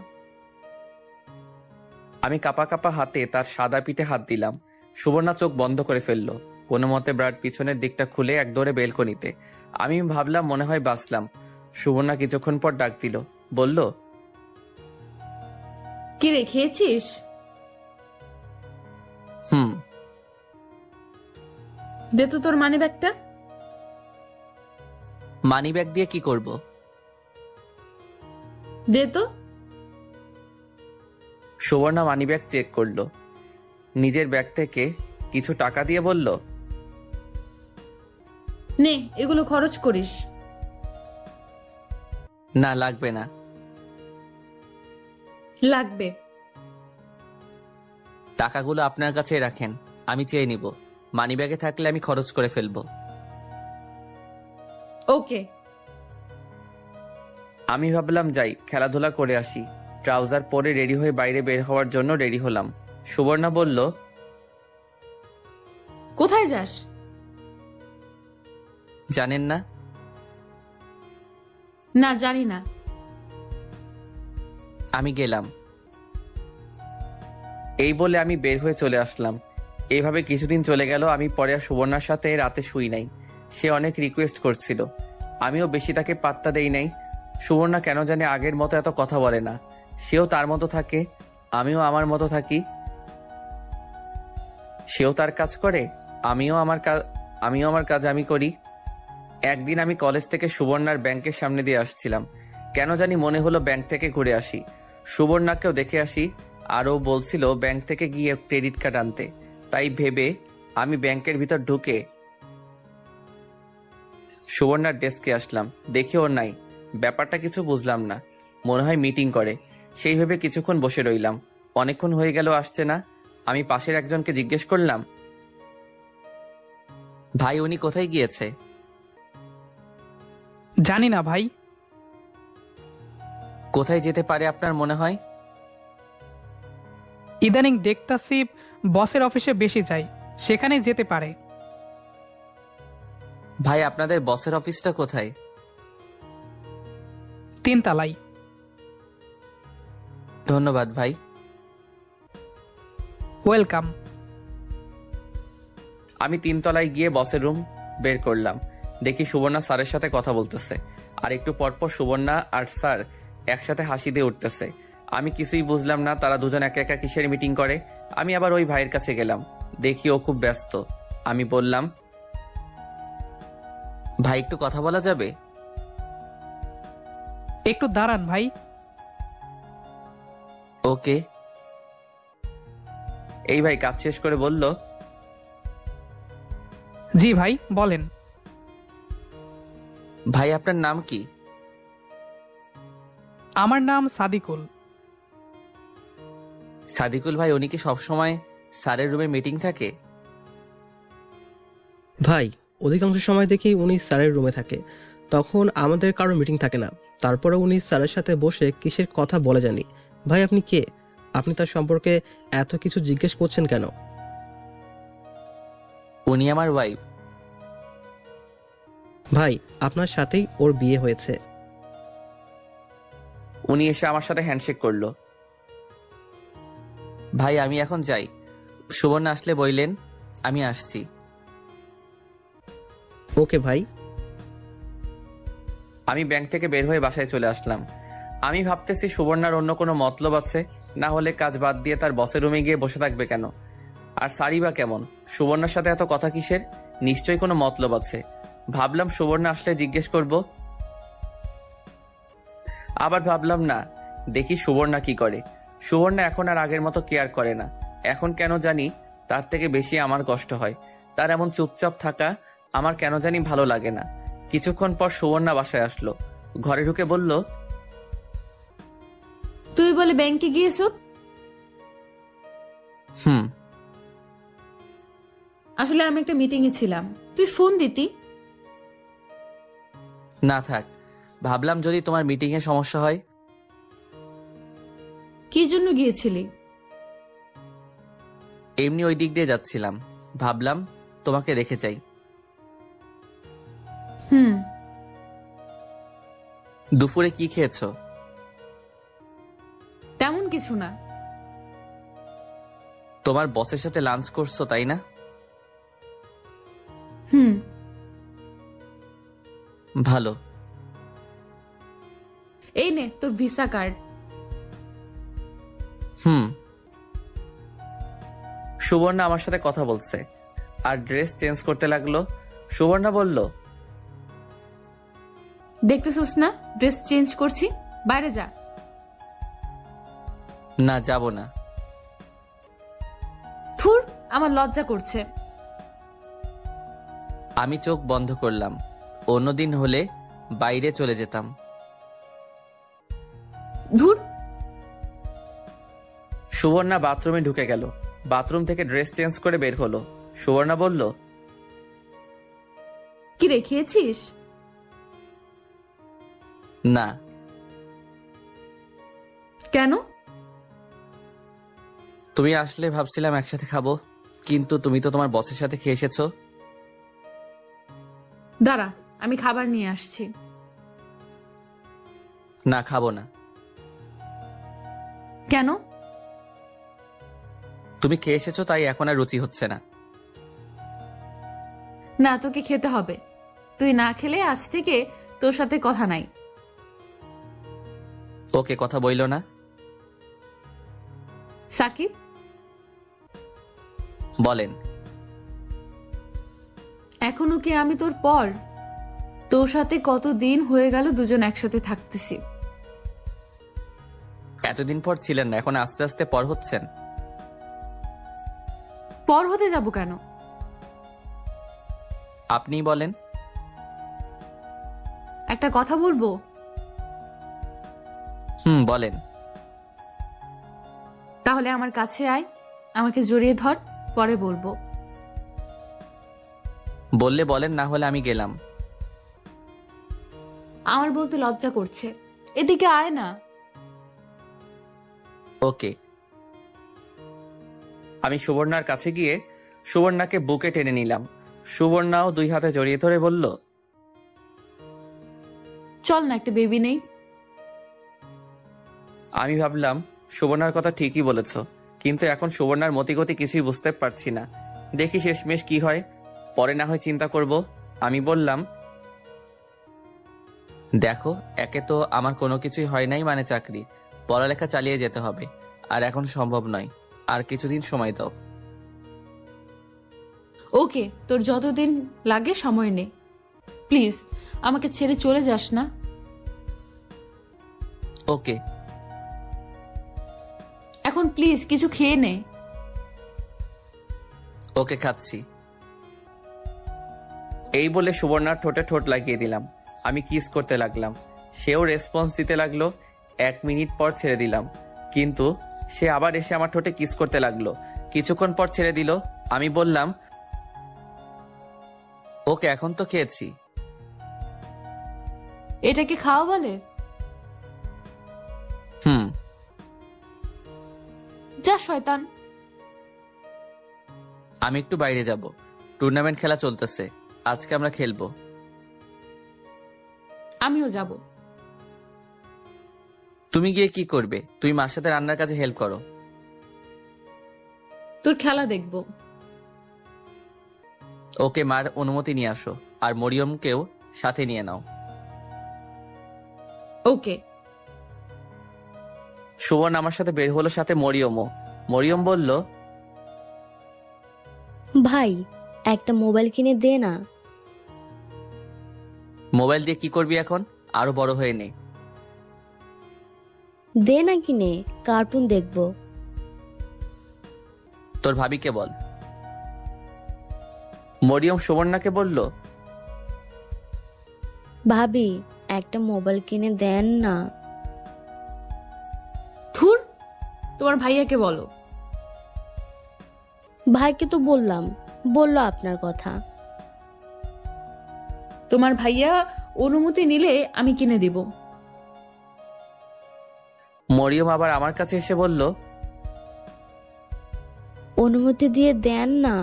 আমি কাপা কাপা হাতে তার সাদা পিঠে হাত দিলাম। সুবর্ণা চোখ বন্ধ করে ফেললো। কোনো মতে ব্রাড পিছনের দিকটা খুলে এক দৌড়ে বেলকনিতে। আমি ভাবলাম মনে হয় বাঁচলাম। সুবর্ণা কিছুক্ষণ পর ডাক দিল, বলল, কি রে, খেয়েছিস? হুম। দে তো তোর মানি ব্যাগটা। মানি ব্যাগ দিয়ে কি করব? দে তো। সুবর্ণা মানি ব্যাগ চেক করলো, নিজের ব্যাগ থেকে কিছু টাকা দিয়ে বলল, নে, এগুলো খরচ করিস। না লাগবে না। লাগবে। টাকাগুলো আপনার কাছে রাখেন, আমি চেয়ে নিব। মানি ব্যাগে থাকলে আমি খরচ করে ফেলবো। ওকে। আমি ভাবলাম যাই খেলাধুলা করে আসি। ট্রাউজার পরে রেডি হয়ে বাইরে বের হওয়ার জন্য রেডি হলাম। সুবর্ণা বলল, কোথায় যাস? জানেন না? না, জানি না। আমি গেলাম। এই বলে আমি বের হয়ে চলে আসলাম। এইভাবে কিছুদিন চলে গেল। আমি পরে আর সুবর্ণার সাথে রাতে শুই নাই। সে অনেক রিকোয়েস্ট করছিল, আমিও বেশি তাকে পাত্তা দেই নাই। সুবর্ণা কেন জানি আগের মতো এত কথা বলে না। সেও তার মতো থাকে, আমিও আমার মতো থাকি। সেও তার কাজ করে, আমিও আমার কাজ আমি করি। একদিন আমি কলেজ থেকে সুবর্ণার ব্যাংকের সামনে দিয়ে আসছিলাম। কেন জানি মনে হলো ব্যাংক থেকে ঘুরে আসি, সুবর্ণাকেও দেখে আসি। আরও বলছিল ব্যাংক থেকে গিয়ে ক্রেডিট কার্ড আনতে। তাই ভেবে আমি ব্যাংকের ভিতর ঢুকে সুবর্ণার ডেস্কে আসলাম। দেখি ওর নাই। ব্যাপারটা কিছু বুঝলাম না, মনে হয় মিটিং করে। সেই ভেবে কিছুক্ষণ বসে রইলাম। অনেকক্ষণ হয়ে গেল আসছে না। আমি পাশের একজনকে জিজ্ঞেস করলাম, ভাই উনি কোথায় গিয়েছে? জানি না ভাই। কোথায় যেতে পারে আপনার মনে হয়? ইদানিং দেখতাছি বসের অফিসে বেশি যাই, সেখানেই যেতে পারে। ভাই আপনাদের বসের অফিসটা কোথায়? 3 তলায়। ধন্যবাদ ভাই। ওয়েলকাম। আমি 3 তলায় গিয়ে বসের রুম বের করলাম। দেখি সুবর্ণা স্যারের সাথে কথা বলতেছে, আর একটু পরপর সুবর্ণা আর স্যার একসাথে হাসি দিয়ে উঠতেছে। আমি কিছুই বুঝলাম না তারা দুজন একা একা কিসের মিটিং করে। আমি আবার ওই ভাইয়ের কাছে গেলাম, দেখি ও খুব ব্যস্ত। আমি বললাম, ভাই একটু কথা বলা যাবে? একটু দাঁড়ান ভাই। ওকে। এই ভাই কাজ শেষ করে বলল, জি ভাই বলেন। ভাই আপনার নাম কি? আমার নাম সাদিকুল। সাদিকুল ভাই, উনি কি সবসময় স্যারের রুমে মিটিং থাকে? ভাই, অধিকাংশ সময় দেখি উনি স্যারের রুমে থাকে, তখন আমাদের কারো মিটিং থাকে না। তারপরে উনি স্যারের সাথে বসে কিসের কথা বলে জানি। ভাই আপনি কে? আপনি তার সম্পর্কে এত কিছু জিজ্ঞেস করছেন কেন? উনি আমার ওয়াইফ। ভাই, আপনার সাথেই ওর বিয়ে হয়েছে। উনি এসে আমার সাথে হ্যান্ডশেক করলো। ভাই আমি এখন যাই, সুবর্ণা আসলে বইলেন। আমি আসছি। ওকে ভাই। আমি ব্যাংক থেকে বের হয়ে বাসায় চলে আসলাম। আমি ভাবতেছি সুবর্ণার অন্য কোনো মতলব আছে, না হলে কাজ বাদ দিয়ে তার বসের রুমে গিয়ে বসে থাকবে কেন? আর সারি বা কেমন? সুবর্ণার সাথে এত কথা কিসের? নিশ্চয়ই কোনো মতলব আছে। ভাবলাম সুবর্ণা আসলে জিজ্ঞেস করব। আবার ভাবলাম না, দেখি সুবর্ণা কি করে। সুবর্ণা এখন আর আগের মতো কেয়ার করে না। এখন কেন জানি তার থেকে বেশি আমার কষ্ট হয়। তার এমন চুপচাপ থাকা আমার কেন জানি ভালো লাগে না। কিছুক্ষণ পর সুবর্ণা বাসায় আসলো, ঘরে ঢুকে বলল, তুই বলে ব্যাংকে গিয়েছ? হুম। আসলে আমি একটা মিটিং এ ছিলাম, তুই ফোন দিতি। না থাক, ভাবলাম যদি তোমার মিটিং এ সমস্যা হয়। কি জন্য গিয়েছিলি? এমনি ওই দিক দিয়ে যাচ্ছিলাম, ভাবলাম তোমাকে দেখে যাই। হুম। দুপুরে কি খেয়েছো? তেমন কিছু না। তোমার বসের সাথে লাঞ্চ করছো তাই না? হুম। ভালো। এই নে তোর ভিসা কার্ড। হুম। সুবর্ণা আমার সাথে কথা বলছে আর ড্রেস চেঞ্জ করতে লাগলো। সুবর্ণা বলল, দেখতেছিস না ড্রেস চেঞ্জ করছি, বাইরে যা। না যাব না। থুর, আমার লজ্জা করছে। আমি চোখ বন্ধ করলাম। অন্যদিন হলে বাইরে চলে যেতাম। ধুর। সুবর্ণা বাথরুমে ঢুকে গেল। বাথরুম থেকে ড্রেস চেঞ্জ করে বের হলো। সুবর্ণা বলল, কি রেখেছিস? না। কেন? তুমি আসলে ভাবছিলাম একসাথে খাবো, কিন্তু তুমি তো তোমার বসের সাথে খেয়ে এসেছো। দাঁড়া, আমি খাবার নিয়ে আসছি। না, খাবো না। কেন? তুমি খেয়ে এসেছো তাই এখন আর রুচি হচ্ছে না। না, তোকে খেতে হবে। তুই না খেলে আজ থেকে তোর সাথে কথা নাই। ওকে, কথা বইলো না। সাকিব, বলেন। এখনো কি আমি তোর পর? তোর সাথে কতদিন হয়ে গেল দুজন একসাথে থাকতেছি। এতদিন পর ছিলেন না, এখন আস্তে আস্তে পর হচ্ছেন। পর হতে যাব কেন? আপনিই বলেন। একটা কথা বলবো? বলেন। তাহলে আমার কাছে আয়, আমাকে জড়িয়ে ধর, পরে বলবো। বললে বলেন, না হলে আমি গেলাম। আমার বলতে লজ্জা করছে, এদিকে আয় না। ওকে। আমি সুবর্ণার কাছে গিয়ে সুবর্ণাকে বুকে টেনে নিলাম। সুবর্ণাও 2 হাতে জড়িয়ে ধরে বলল, চল না, একটা বেবি নেই। আমি ভাবলাম সুবর্ণার কথা ঠিকই বলেছ, কিন্তু এখন সুবর্ণার মতিগতি কিছুই বুঝতে পারছি না। দেখি শেষমেশ কি হয়, পরে না হয় চিন্তা করব। আমি বললাম, দেখো, একে তো আমার কোনো কিছুই হয় নাই, মানে চাকরি, পড়ালেখা চালিয়ে যেতে হবে, আর এখন সম্ভব নয়। আর কিছুদিন সময় দাও। ওকে, তোর যতদিন লাগে সময় নে। প্লিজ আমাকে ছেড়ে চলে যাস না। ওকে। এখন প্লিজ কিছু খেয়ে নে। ওকে, খাচ্ছি। এই বলে সুবর্ণার ঠোঁটে ঠোঁট লাগিয়ে দিলাম। আমি কিস করতে লাগলাম। সেও রেসপন্স দিতে লাগলো। 1 মিনিট পর ছেড়ে দিলাম, কিন্তু সে আবার এসে আমার ঠোঁটে কিস করতে লাগলো। কিছুক্ষণ পর ছেড়ে দিল। আমি বললাম, ওকে, এখন তো খেয়েছি। এটাকে খাওয়া বলে? যা শয়তান। আমি একটু বাইরে যাব, টুর্নামেন্ট খেলা চলতেছে, আজকে আমরা খেলবো। আমিও যাব। তুমি গিয়ে কি করবে? তুই মার সাথে রান্নার কাজে হেল্প করো। তোর খেলা দেখব। ওকে, মার অনুমতি নিয়ে আসো, আর মরিয়মকেও সাথে নিয়ে নাও। ওকে। সুবর্ণ আমার সাথে বের হলো, সাথে মরিয়মও। মরিয়ম বলল, ভাই, একটা মোবাইল কিনে দে না। মোবাইল দিয়ে কি করবি এখন? আরো বড় হয়ে নে। দে না কিনে, কার্টুন দেখবো। তোর ভাবিকে বল। মরিয়ম সুবর্ণাকে বলল, ভাবি, একটা মোবাইল কিনে দেন না। ধুর, তোমার ভাইয়াকে বলো। ভাইকে তো বললাম, বললো আপনার কথা। তোমার ভাইয়া অনুমতি নিলে আমি কিনে দেব। মরিয়ম আবার আমার কাছে এসে বলল, অনুমতি দিয়ে দেন না।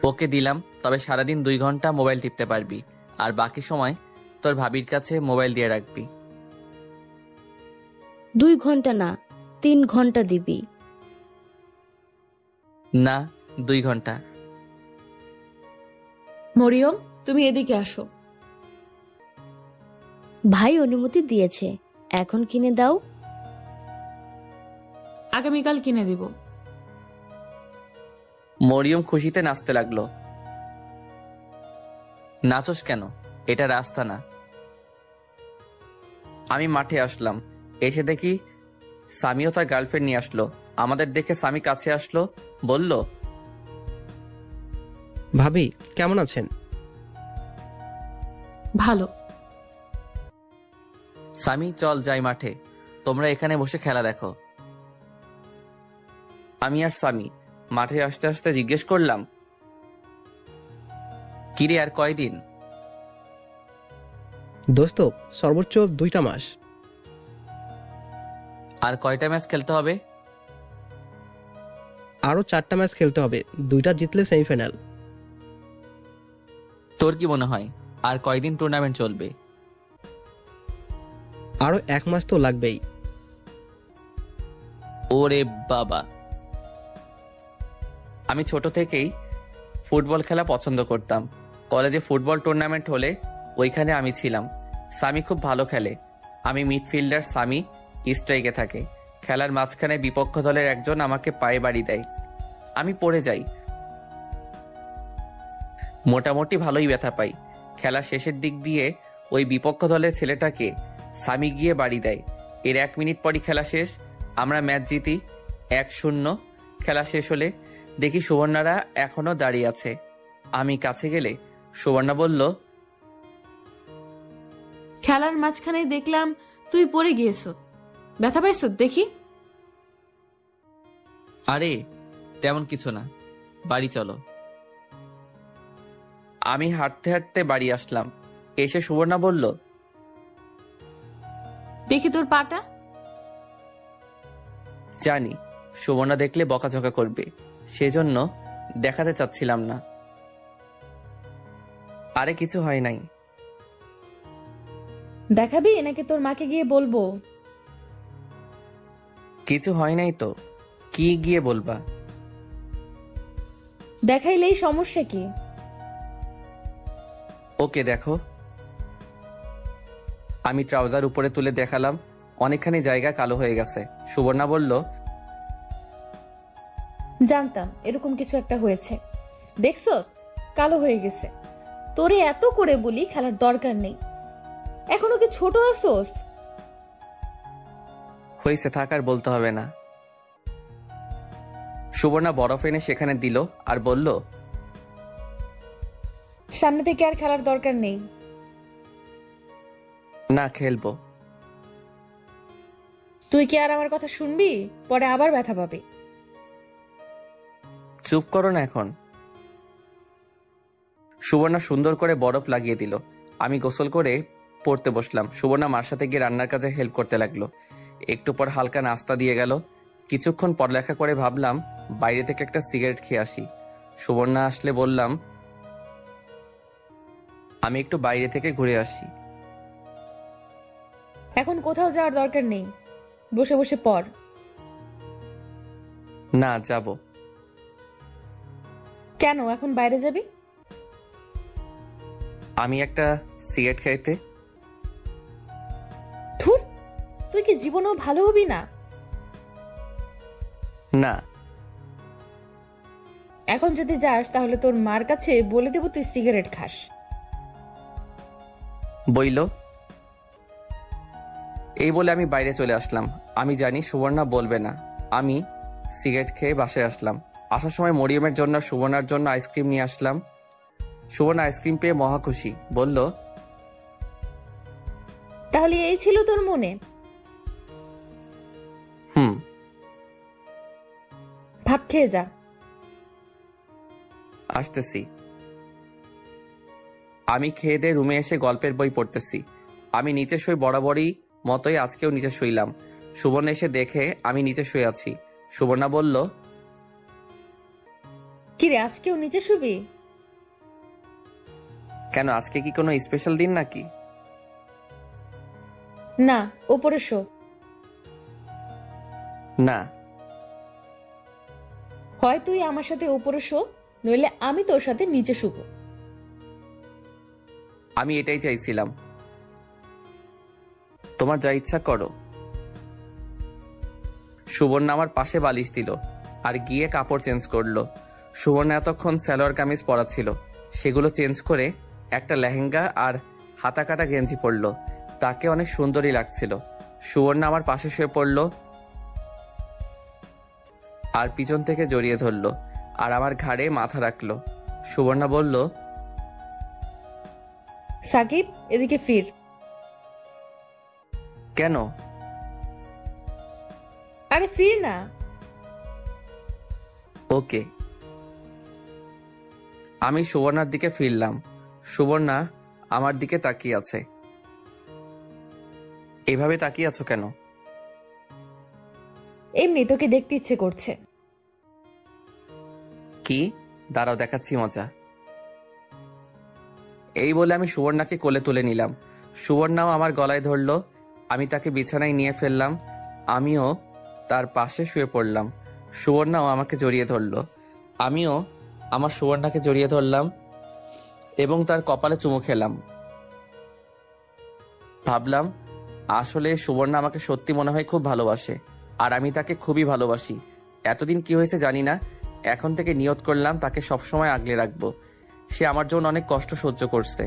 ওকে দিলাম, তবে সারাদিন 2 ঘন্টা মোবাইল টিপতে পারবি, আর বাকি সময় তোর ভাবির কাছে মোবাইল দিয়ে রাখবি। 2 ঘন্টা না, 3 ঘন্টা দিবি। না, 2 ঘন্টা। মরিয়ম, তুমি এদিকে আসো। ভাই অনুমতি দিয়েছে, এখন কিনে দাও। আগামীকাল কিনে দিব। মরিয়ম খুশিতে নাচতে লাগলো। নাচস কেন? এটা রাস্তা না। আমি মাঠে আসলাম, এসে দেখি সামিও তার গার্লফ্রেন্ড নিয়ে আসলো। আমাদের দেখে সামি কাছে আসলো, বলল, ভাবি কেমন আছেন? ভালো। সামি চল যাই মাঠে, তোমরা এখানে বসে খেলা দেখো। আমি আর সামি মাঠে আসতে আসতে জিজ্ঞেস করলাম, কিরে আর কয়দিন? দোস্ত সর্বোচ্চ 2টা মাস। আর কয়টা ম্যাচ খেলতে হবে? আরো 4টা ম্যাচ খেলতে হবে, 2টা জিতলে সেমিফাইনাল। তোর কি মনে হয় আর কয়দিন টুর্নামেন্ট চলবে? আরো 1 মাস তো লাগবেই। ওরে বাবা! আমি ছোট থেকেই ফুটবল খেলা পছন্দ করতাম। কলেজে ফুটবল টুর্নামেন্ট হলে ওইখানে আমি ছিলাম। সামি খুব ভালো খেলে। আমি মিডফিল্ডার, সামি স্ট্রাইকে থাকে। খেলার মাঝখানে বিপক্ষ দলের একজন আমাকে পায়ে বাড়ি দেয়, আমি পড়ে যাই। মোটামুটি ভালোই ব্যথা পাই। খেলার শেষের দিক দিয়ে ওই বিপক্ষ দলের ছেলেটাকে সামি গিয়ে বাড়ি দেয়। এর 1 মিনিট পরই খেলা শেষ, আমরা ম্যাচ জিতি 1-0। খেলা শেষ হলে দেখি সুবর্ণারা এখনো দাঁড়িয়ে আছে। আমি কাছে গেলে সুবর্ণা বলল, খেলার মাঝখানে দেখলাম তুই পড়ে গিয়েছ, ব্যথা পাইছ দেখি। আরে তেমন কিছু না, বাড়ি চলো। আমি হাঁটতে হাঁটতে বাড়ি আসলাম। এসে সুবর্ণা বলল, দেখি তোর পাটা। জানি সুবর্ণা দেখলে বকাঝকা করবে, সেজন্য দেখাতে চাচ্ছিলাম না। আরে কিছু হয় নাই। দেখাবি নাকি তোর মাকে গিয়ে বলবো? কিছু হয় নাই তো, কি গিয়ে বলবা? দেখাইলেই সমস্যা কি? ওকে দেখো। আমি ট্রাউজার উপরে তুলে দেখালাম, অনেকখানি জায়গা কালো হয়ে গেছে। সুবর্ণা বলল, জানতাম এরকম কিছু একটা হয়েছে। দেখছ কালো হয়ে গেছে। তোরে এত করে বলি খেলার দরকার নেই, এখনো কি ছোট আসোস? হয়েছে, থাক আর বলতে হবে না। সুবর্ণা বরফ এনে সেখানে দিল আর বলল, সামনে থেকে আর খেলার দরকার নেই। না খেলবো। তুই কি আর আমার কথা শুনবি? পরে আবার ব্যথা পাবি। চুপ করো না এখন। সুবর্ণা সুন্দর করে বরফ লাগিয়ে দিল। আমি গোসল করে পড়তে বসলাম। সুবর্ণা মার সাথে গিয়ে রান্নার কাজে হেল্প করতে লাগলো। একটু পর হালকা নাস্তা দিয়ে গেল। কিছুক্ষণ পড়ালেখা করে ভাবলাম বাইরে থেকে একটা সিগারেট খেয়ে আসি। সুবর্ণা আসলে বললাম, আমি একটু বাইরে থেকে ঘুরে আসি। এখন কোথাও যাওয়ার দরকার নেই, বসে বসে পড়। না, যাব। কেন এখন বাইরে যাবি? আমি একটা সিগারেট খাইতে। ধুর, তুই কি জীবনেও ভালো হবি না? না। এখন যদি যাস তাহলে তোর মার কাছে বলে দেব তুই সিগারেট খাস। বইল। এই বলে আমি বাইরে চলে আসলাম। আমি জানি সুবর্ণা বলবে না। আমি সিগারেট খেয়ে বাসায় আসলাম। আসার সময় মরিয়মের জন্য আর সুবর্ণার জন্য আইসক্রিম নিয়ে আসলাম। সুবর্ণা আইসক্রিম পেয়ে মহা খুশি, বলল, তাহলে এই ছিল তোর মনে? হুম। ভাত খেয়ে যা। আসতেছি। আমি খেয়ে দিয়ে রুমে এসে গল্পের বই পড়তেছি। আমি নিচে শুই বরাবরই মতোই আজকেও নিচে শুইলাম। সুবর্ণা এসে দেখে আমি নিচে শুয়ে আছি। সুবর্ণা বলল, কিরে আজকেও নিচে শুবি? কেন, আজকে কি কোনো স্পেশাল দিন নাকি? না, ওপরে শো। না। হয় তুই আমার সাথে ওপরে শো, নইলে আমি তোর সাথে নিচে শুবো। আমি এটাই চাইছিলাম। তোমার যা ইচ্ছা করো। সুবর্ণা আমার পাশে বালিশ দিল আর গিয়ে কাপড় চেঞ্জ করলো। সুবর্ণা এতক্ষণ সালোয়ার কামিজ পরা ছিল, সেগুলো চেঞ্জ করে একটা লেহেঙ্গা আর হাতা কাটা গেঞ্জি পরলো। তাকে অনেক সুন্দরী লাগছিল। সুবর্ণা আমার পাশে শুয়ে পড়লো আর পিছন থেকে জড়িয়ে ধরলো আর আমার ঘাড়ে মাথা রাখলো। সুবর্ণা বলল, সাকিব, এদিকে ফির। কেন? আরে ফির না। ওকে। আমি সুবর্ণার দিকে ফিরলাম। সুবর্ণা আমার দিকে তাকিয়ে আছে। এভাবে তাকিয়ে আছো কেন? এমনি তোকে দেখতে ইচ্ছে করছে। কি? দাঁড়াও, দেখাচ্ছি মজা। এই বলে আমি সুবর্ণাকে কোলে তুলে নিলাম। সুবর্ণাও আমার গলায় ধরলো। আমি তাকে বিছানায় নিয়ে ফেললাম। আমিও তার পাশে শুয়ে পড়লাম। সুবর্ণাও আমাকে জড়িয়ে ধরলো। আমিও আমার সুবর্ণাকে জড়িয়ে ধরলাম এবং তার কপালে চুমু খেলাম। ভাবলাম, আসলে সুবর্ণা আমাকে সত্যি মনে হয় খুব ভালোবাসে, আর আমি তাকে খুবই ভালোবাসি। এতদিন কি হয়েছে জানি না, এখন থেকে নিয়ত করলাম তাকে সবসময় আগলে রাখবো। সে আমার জন্য অনেক কষ্ট সহ্য করছে।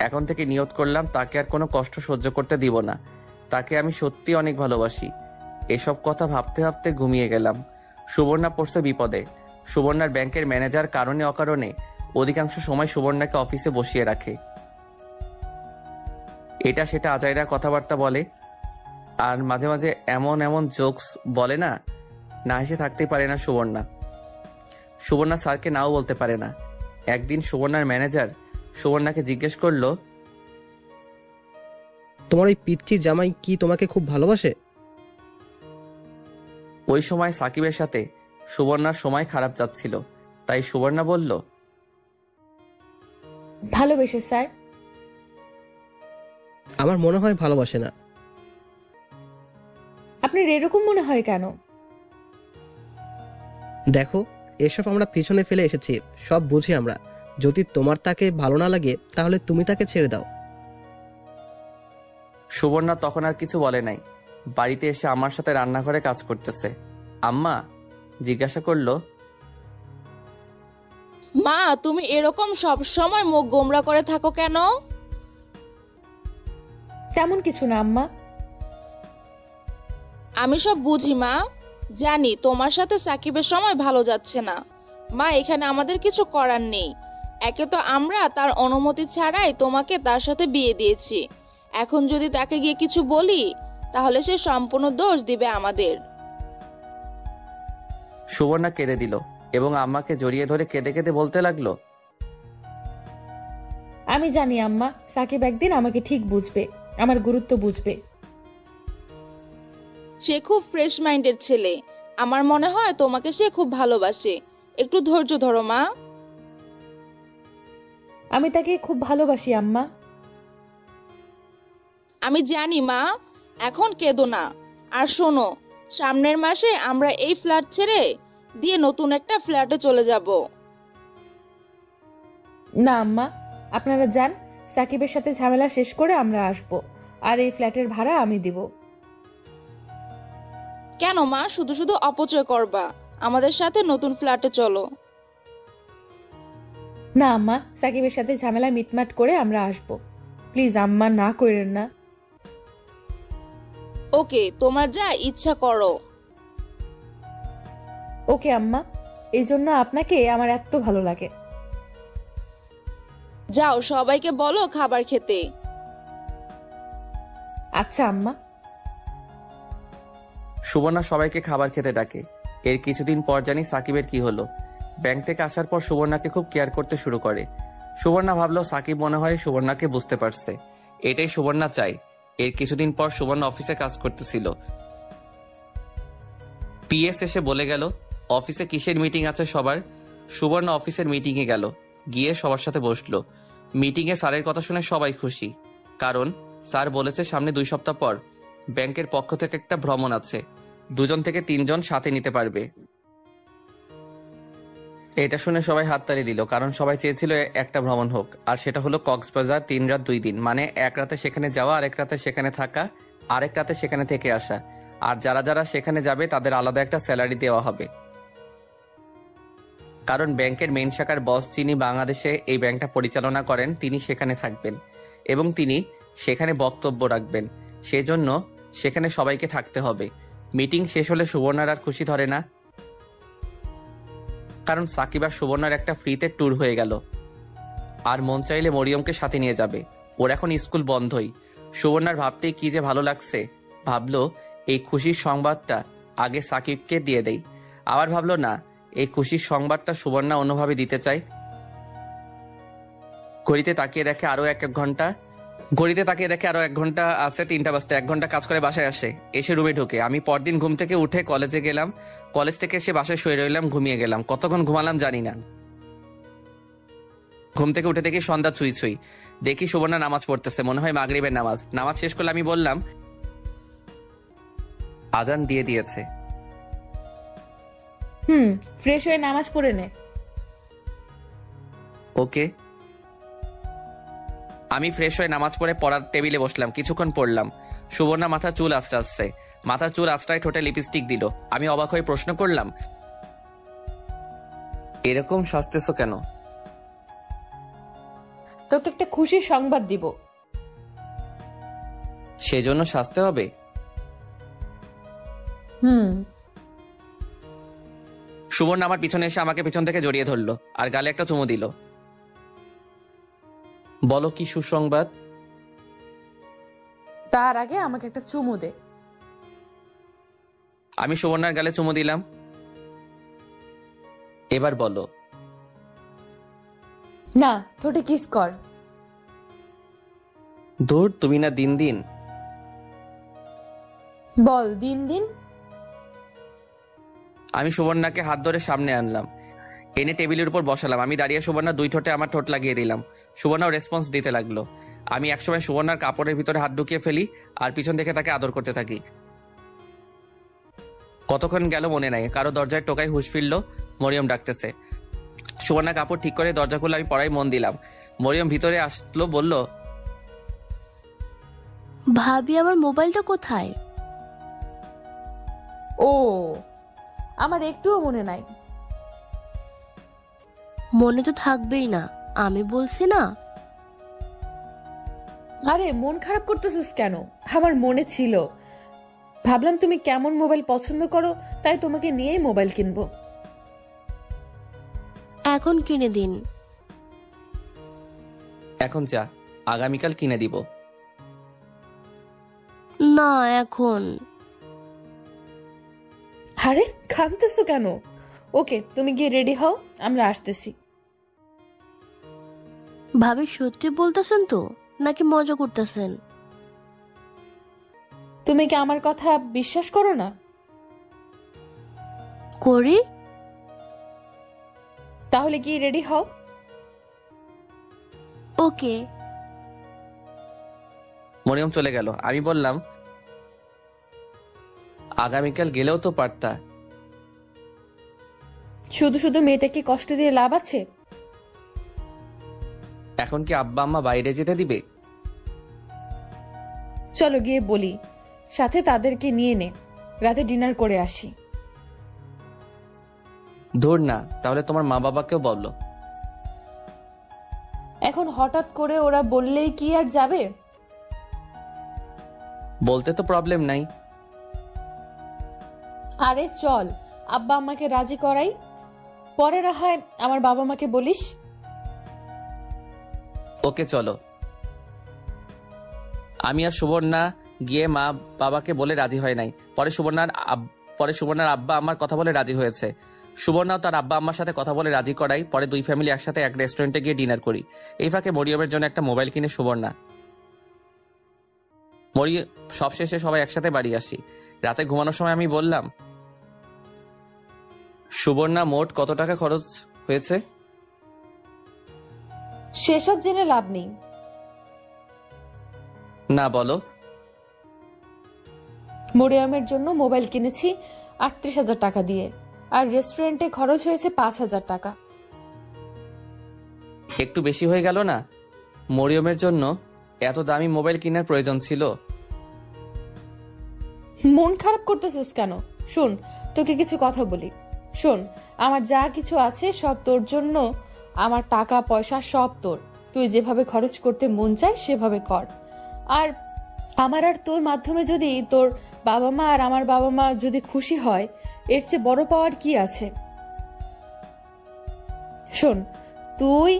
এখন থেকে নিয়ত করলাম তাকে আর কোনো কষ্ট সহ্য করতে দিব না। তাকে আমি সত্যি অনেক ভালোবাসি। এসব কথা ভাবতে ভাবতে ঘুমিয়ে গেলাম। সুবর্ণা পড়ছে বিপদে। সুবর্ণার ব্যাংকের ম্যানেজার কারণে অকারণে অধিকাংশ সময় সুবর্ণাকে অফিসে বসিয়ে রাখে। এটা সেটা আজাইরা কথাবার্তা বলে আর মাঝে মাঝে এমন এমন জোকস বলে না, না হেসে থাকতেই পারে না সুবর্ণা। সুবর্ণা স্যারকে নাও বলতে পারে না। একদিন সুবর্ণার ম্যানেজার সুবর্ণাকে জিজ্ঞেস করলো, তোমার ওই পিচ্চি জামাই কি তোমাকে খুব ভালোবাসে? ওই সময় সাকিবের সাথে সুবর্ণার সময় খারাপ যাচ্ছিল, তাই সুবর্ণা বলল, ভালোবেসে স্যার। আমার মনে হয় ভালোবাসে না। আপনার এরকম মনে হয় কেন? দেখো, এসব আমরা পিছনে ফেলে এসেছি, সব বুঝি আমরা। যদি তোমার তাকে ভালো না লাগে তাহলে তুমি তাকে ছেড়ে দাও। সুবর্ণা তখন আর কিছু বলে নাই। বাড়িতে এসে আমার সাথে রান্নাঘরে কাজ করতেছে। আম্মা জিজ্ঞাসা করলো, মা, তুমি এরকম সব সময় মুখ গোমরা করে থাকো কেন? তেমন কিছু না আম্মা। আমি সব বুঝি মা, জানি তোমার সাথে সাকিবের সময় ভালো যাচ্ছে না। মা, এখানে আমাদের কিছু করার নেই। একে তো আমরা তার অনুমতি ছাড়াই তোমাকে তার সাথে বিয়ে দিয়েছি। এখন যদি তাকে গিয়ে কিছু বলি তাহলে সে সম্পূর্ণ দোষ দিবে আমাদের। সুবর্ণা কেঁদে দিল এবং আম্মাকে জড়িয়ে ধরে কেঁদে কেঁদে বলতে লাগলো, আমি জানি আম্মা, সাকিব একদিন আমাকে ঠিক বুঝবে, আমার গুরুত্ব বুঝবে। সে খুব ফ্রেশ মাইন্ডের ছেলে। আমার মনে হয় তোমাকে সে খুব ভালোবাসে। একটু ধৈর্য ধরো মা। আমি তাকে খুব ভালোবাসি আম্মা। আমি জানি মা, এখন কেঁদো না। আর শোনো, সামনের মাসে আমরা এই ফ্ল্যাট ছেড়ে দিয়ে নতুন একটা ফ্ল্যাটে চলে যাব। না আম্মা, আপনারা যান, সাকিবের সাথে ঝামেলা শেষ করে আমরা আসব, আর এই ফ্ল্যাটের ভাড়া আমি দিব। কেন মা, শুধু শুধু অপচয় করবা? আমাদের সাথে নতুন ফ্ল্যাটে চলো। না আম্মা, সাকিবের সাথে ঝামেলা মিটমাট করে আমরা আসব। প্লিজ আম্মা, না করেন না। ওকে, তোমার যা ইচ্ছা করো। ওকে আম্মা, এই জন্য আপনাকে আমার এত ভালো লাগে। যাও, সবাইকে বলো খাবার খেতে। আচ্ছা আম্মা। সুবর্ণা সবাইকে খাবার খেতে ডাকে। এর কিছুদিন পর জানি সাকিবের কি হলো। ব্যাংক থেকে আসার পর সুবর্ণাকে খুব কেয়ার করতে শুরু করে। সুবর্ণা ভাবলো সাকিব মনে হয় সুবর্ণাকে বুঝতে পারছে, এটাই সুবর্ণা চায়। এর কিছুদিন পর সুবর্ণা অফিসে কাজ করতেছিল। পিএস এসে বলে গেল, অফিসে কিসের মিটিং আছে সবার। সুবর্ণা অফিসের মিটিংয়ে গেল, গিয়ে সবার সাথে বসলো। মিটিংয়ে স্যারের কথা শুনে সবাই খুশি, কারণ স্যার বলেছে সামনে 2 সপ্তাহ পর ব্যাংকের পক্ষ থেকে একটা ভ্রমণ আছে, 2 থেকে 3 জন সাথে নিতে পারবে। এটা শুনে সবাই হাততালি দিল, কারণ সবাই চেয়েছিল একটা ভ্রমণ হোক, আর সেটা হলো কক্সবাজার 3 রাত 2 দিন, মানে এক রাতে সেখানে যাওয়া, আরেক রাতে সেখানে থাকা, আরেক রাতে সেখানে থেকে আসা। আর যারা যারা সেখানে যাবে তাদের আলাদা একটা স্যালারি দেওয়া হবে, কারণ ব্যাংকের মেইন শাখার বস যিনি বাংলাদেশে এই ব্যাংকটা পরিচালনা করেন তিনি সেখানে থাকবেন এবং তিনি সেখানে বক্তব্য রাখবেন। সেজন্য সেখানে সবাইকে থাকতে হবে। মিটিং শেষ হলে সুবর্ণার আর খুশি ধরে না, কারণ সাকিব আর সুবর্ণার একটা ফ্রিতে ট্যুর হয়ে গেল। আর মন চাইলে মরিয়মকে সাথে নিয়ে যাবে, ওর এখন স্কুল বন্ধই। সুবর্ণার ভাবতেই কি যে ভালো লাগছে। ভাবলো এই খুশির সংবাদটা আগে সাকিবকে দিয়ে দেই, আবার ভাবলো না, এই খুশির সংবাদটা সুবর্ণা অন্যভাবে দিতে চায়। ঘড়িতে তাকিয়ে দেখে আরো এক ঘন্টা আছে 3টা বাজতে। 1 ঘন্টা কাজ করে বাসায় আসে, এসে রুমে ঢোকে। আমি পরদিন ঘুম থেকে উঠে কলেজে গেলাম, কলেজ থেকে এসে বাসায় শুয়ে রইলাম, ঘুমিয়ে গেলাম। কতক্ষণ ঘুমালাম জানি না। ঘুম থেকে উঠে দেখি সন্ধ্যা ছুঁই ছুঁই। দেখি সুবর্ণা নামাজ পড়তেছে, মনে হয় মাগরিবের নামাজ। নামাজ শেষ করলে আমি বললাম, আজান দিয়ে দিয়েছে। ফ্রেশ হয়ে নামাজ পড়ে নে। ওকে। আমি ফ্রেশ হয়ে নামাজ পড়ে পড়ার টেবিলে বসলাম, কিছুক্ষণ পড়লাম। সুবর্ণা মাথার চুল আঁচড়াচ্ছে, মাথার চুল আঁচড়ায় ঠোঁটে লিপস্টিক দিল। আমি অবাক হয়ে প্রশ্ন করলাম, এরকম সাজতেছো কেন? তোকে একটা খুশির সংবাদ দিব। সেজন্য সাজতে হবে? সুবর্ণা আমার পিছনে এসে আমাকে পিছন থেকে জড়িয়ে ধরলো আর গালে একটা চুমু দিল। বলো কি সুসংবাদ? তার আগে আমাকে একটা চুমু দে। আমি সুবর্ণার গালে চুমু দিলাম। এবার বলো। না, ঠোঁটে কিস কর। দূর, তুমি না দিন দিন। বল দিন দিন। আমি সুবর্ণাকে হাত ধরে সামনে আনলাম, এনে টেবিলের উপর বসালাম। আমি দাঁড়িয়ে সুবর্ণা 2 ঠোঁটে আমার ঠোঁট লাগিয়ে দিলাম। সুবর্ণাও রেসপন্স দিতে লাগলো। আমি একসময় সুবর্ণার কাপড়ের ভিতরে হাত ঢুকিয়ে ফেলি আর পিছন থেকে তাকে আদর করতে থাকি। কতক্ষণ গেল মনে নাই। কারো দরজায় টোকায় হুঁশ ফিরল, মরিয়ম ডাকতেছে। সুবর্ণা কাপড় ঠিক করে দরজা খুলে আমি পড়ায় মন দিলাম। মরিয়ম ভিতরে আসলো, বলল, ভাবি আমার মোবাইলটা কোথায়? ও, আমার একটুও মনে নাই। মনে তো থাকবেই না, আমি বলছি না। আরে মন খারাপ করতেছিস কেন? আমার মনে ছিল। ভাবলাম তুমি কেমন মোবাইল পছন্দ করো, তাই তোমাকে নিয়েই মোবাইল কিনবো। এখন কিনে দিন। এখন যা, আগামীকাল কিনে দিব। না এখন। আরে খামতেছো কেন? ওকে, তুমি গিয়ে রেডি হও, আমরা আসতেছি। ভাবি সত্যি বলতেছেন তো, নাকি মজা করতেছেন? তুমি কি আমার কথা বিশ্বাস করো না? করি। তাহলে গিয়ে রেডি হও। ওকে। মরিয়ম চলে গেল। আমি বললাম, আগামীকাল গেলেও তো পারতা। শুধু শুধু মেয়েটাকে কষ্ট দিয়ে লাভ আছে? এখন কি আব্বা আম্মা বাইরে যেতে দিবে? চলো গিয়ে বলি, সাথে তাদেরকে নিয়ে নে, রাতে ডিনার করে আসি। দূর না, তাহলে তোমার মা বাবাকেও বললো। এখন হঠাৎ করে ওরা বললেই কি আর যাবে? বলতে তো প্রবলেম নাই। আরে চল, আব্বা আমাকে রাজি করাই, পরে না হয় আমার বাবা মাকে বলিস। ওকে চলো। আমি আর সুবর্ণা গিয়ে মা বাবাকে বলে রাজি হয় নাই। পরে সুবর্ণার আব্বা আমার কথা বলে রাজি হয়েছে। সুবর্ণাও তার আব্বা আম্মার সাথে কথা বলে রাজি করাই। পরে 2 ফ্যামিলি একসাথে এক রেস্টুরেন্টে গিয়ে ডিনার করি। এই ফাঁকে মরিয়মের জন্য একটা মোবাইল কিনে সুবর্ণা। সবশেষে সবাই একসাথে বাড়ি আসি। রাতে ঘুমানোর সময় আমি বললাম, সুবর্ণা মোট কত টাকা খরচ হয়েছে? সেসব জেনে লাভ নেই। না, বলো। মরিয়মের জন্য মোবাইল কিনেছি 38,000 টাকা দিয়ে, আর রেস্টুরেন্টে খরচ হয়েছে 5,000 টাকা। একটু বেশি হয়ে গেল না? মরিয়মের জন্য এত দামি মোবাইল কেনার প্রয়োজন ছিল? মন খারাপ করতেছিস কেন? শোন, তোকে কিছু কথা বলি। শোন, আমার যা কিছু আছে সব তোর জন্য। আমার টাকা পয়সা সব তোর। তুই যেভাবে খরচ করতে মন চায় সেভাবে কর। আর আমার আর তোর মাধ্যমে যদি তোর বাবা মা আর আমার বাবা মা যদি খুশি হয়, এর চেয়ে বড় পাওয়ার কি আছে? শোন, তুই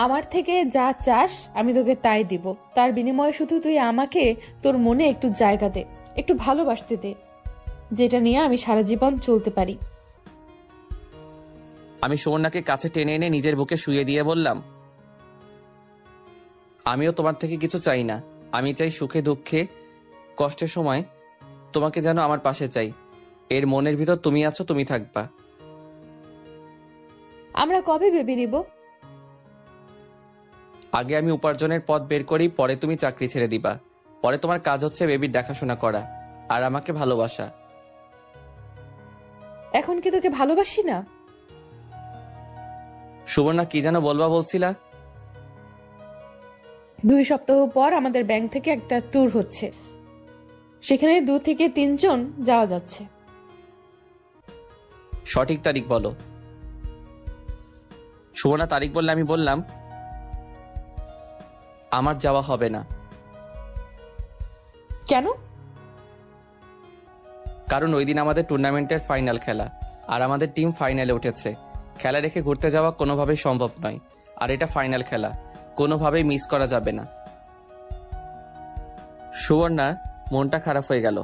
আমার থেকে যা চাস আমি তোকে তাই দিব। তার বিনিময়ে শুধু তুই আমাকে তোর মনে একটু জায়গা দে, একটু ভালোবাসতে দে, যেটা নিয়ে আমি সারা জীবন চলতে পারি। আমি সুবর্ণাকে কাছে টেনে এনে নিজের বুকে শুয়ে দিয়ে বললাম, আমিও তোমার থেকে কিছু চাই না। আমি চাই সুখে দুঃখে কষ্টের সময় তোমাকে যেন আমার পাশে চাই। এর মনের ভিতর তুমি আছো, তুমি থাকবা। আমরা কবে বেবি নিব? আগে আমি উপার্জনের পথ বের করি, পরে তুমি চাকরি ছেড়ে দিবা। পরে তোমার কাজ হচ্ছে বেবির দেখাশোনা করা আর আমাকে ভালোবাসা। এখন কি তোকে ভালোবাসি না? সুবর্ণা, কি যেন বলবা বলছিলা? 2 সপ্তাহ পর আমাদের ব্যাংক থেকে একটা ট্যুর হচ্ছে। সেখানে 2 থেকে 3 জন যাওয়া যাচ্ছে। সঠিক তারিখ বলো। সুবর্ণা তারিখ বললে আমি বললাম, আমার যাওয়া হবে না। কেন? কারণ ওই দিন আমাদের টুর্নামেন্টের ফাইনাল খেলা, আর আমাদের টিম ফাইনালে উঠেছে। খেলা রেখে ঘুরতে যাওয়া কোনোভাবেই সম্ভব নয়, আর এটা ফাইনাল খেলা, কোনোভাবেই মিস করা যাবে না। সুবর্ণার মনটা খারাপ হয়ে গেল।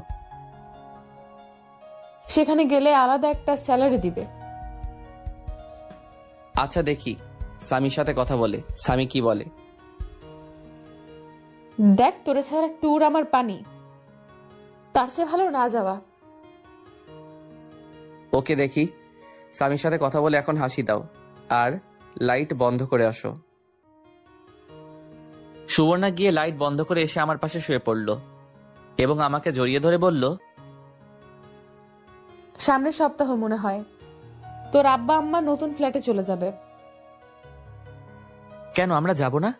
সেখানে গেলে আলাদা একটা স্যালারি দিবে। আচ্ছা দেখি স্বামীর সাথে কথা বলে, স্বামী কি বলে। দেখ, তোরে ছাড়া ট্যুর আমার পানি, তার চেয়ে ভালো না যাওয়া। ওকে দেখি, স্বামীর সাথে কথা বলে এখন হাসি দাও আর লাইট বন্ধ করে আসো। সুবর্ণা গিয়ে লাইট বন্ধ করে এসে আমার পাশে শুয়ে পড়ল এবং আমাকে জড়িয়ে ধরে বলল, সামনের সপ্তাহ মনে হয় তোর আব্বা আম্মা নতুন ফ্ল্যাটে চলে যাবে। কেন আমরা যাব না?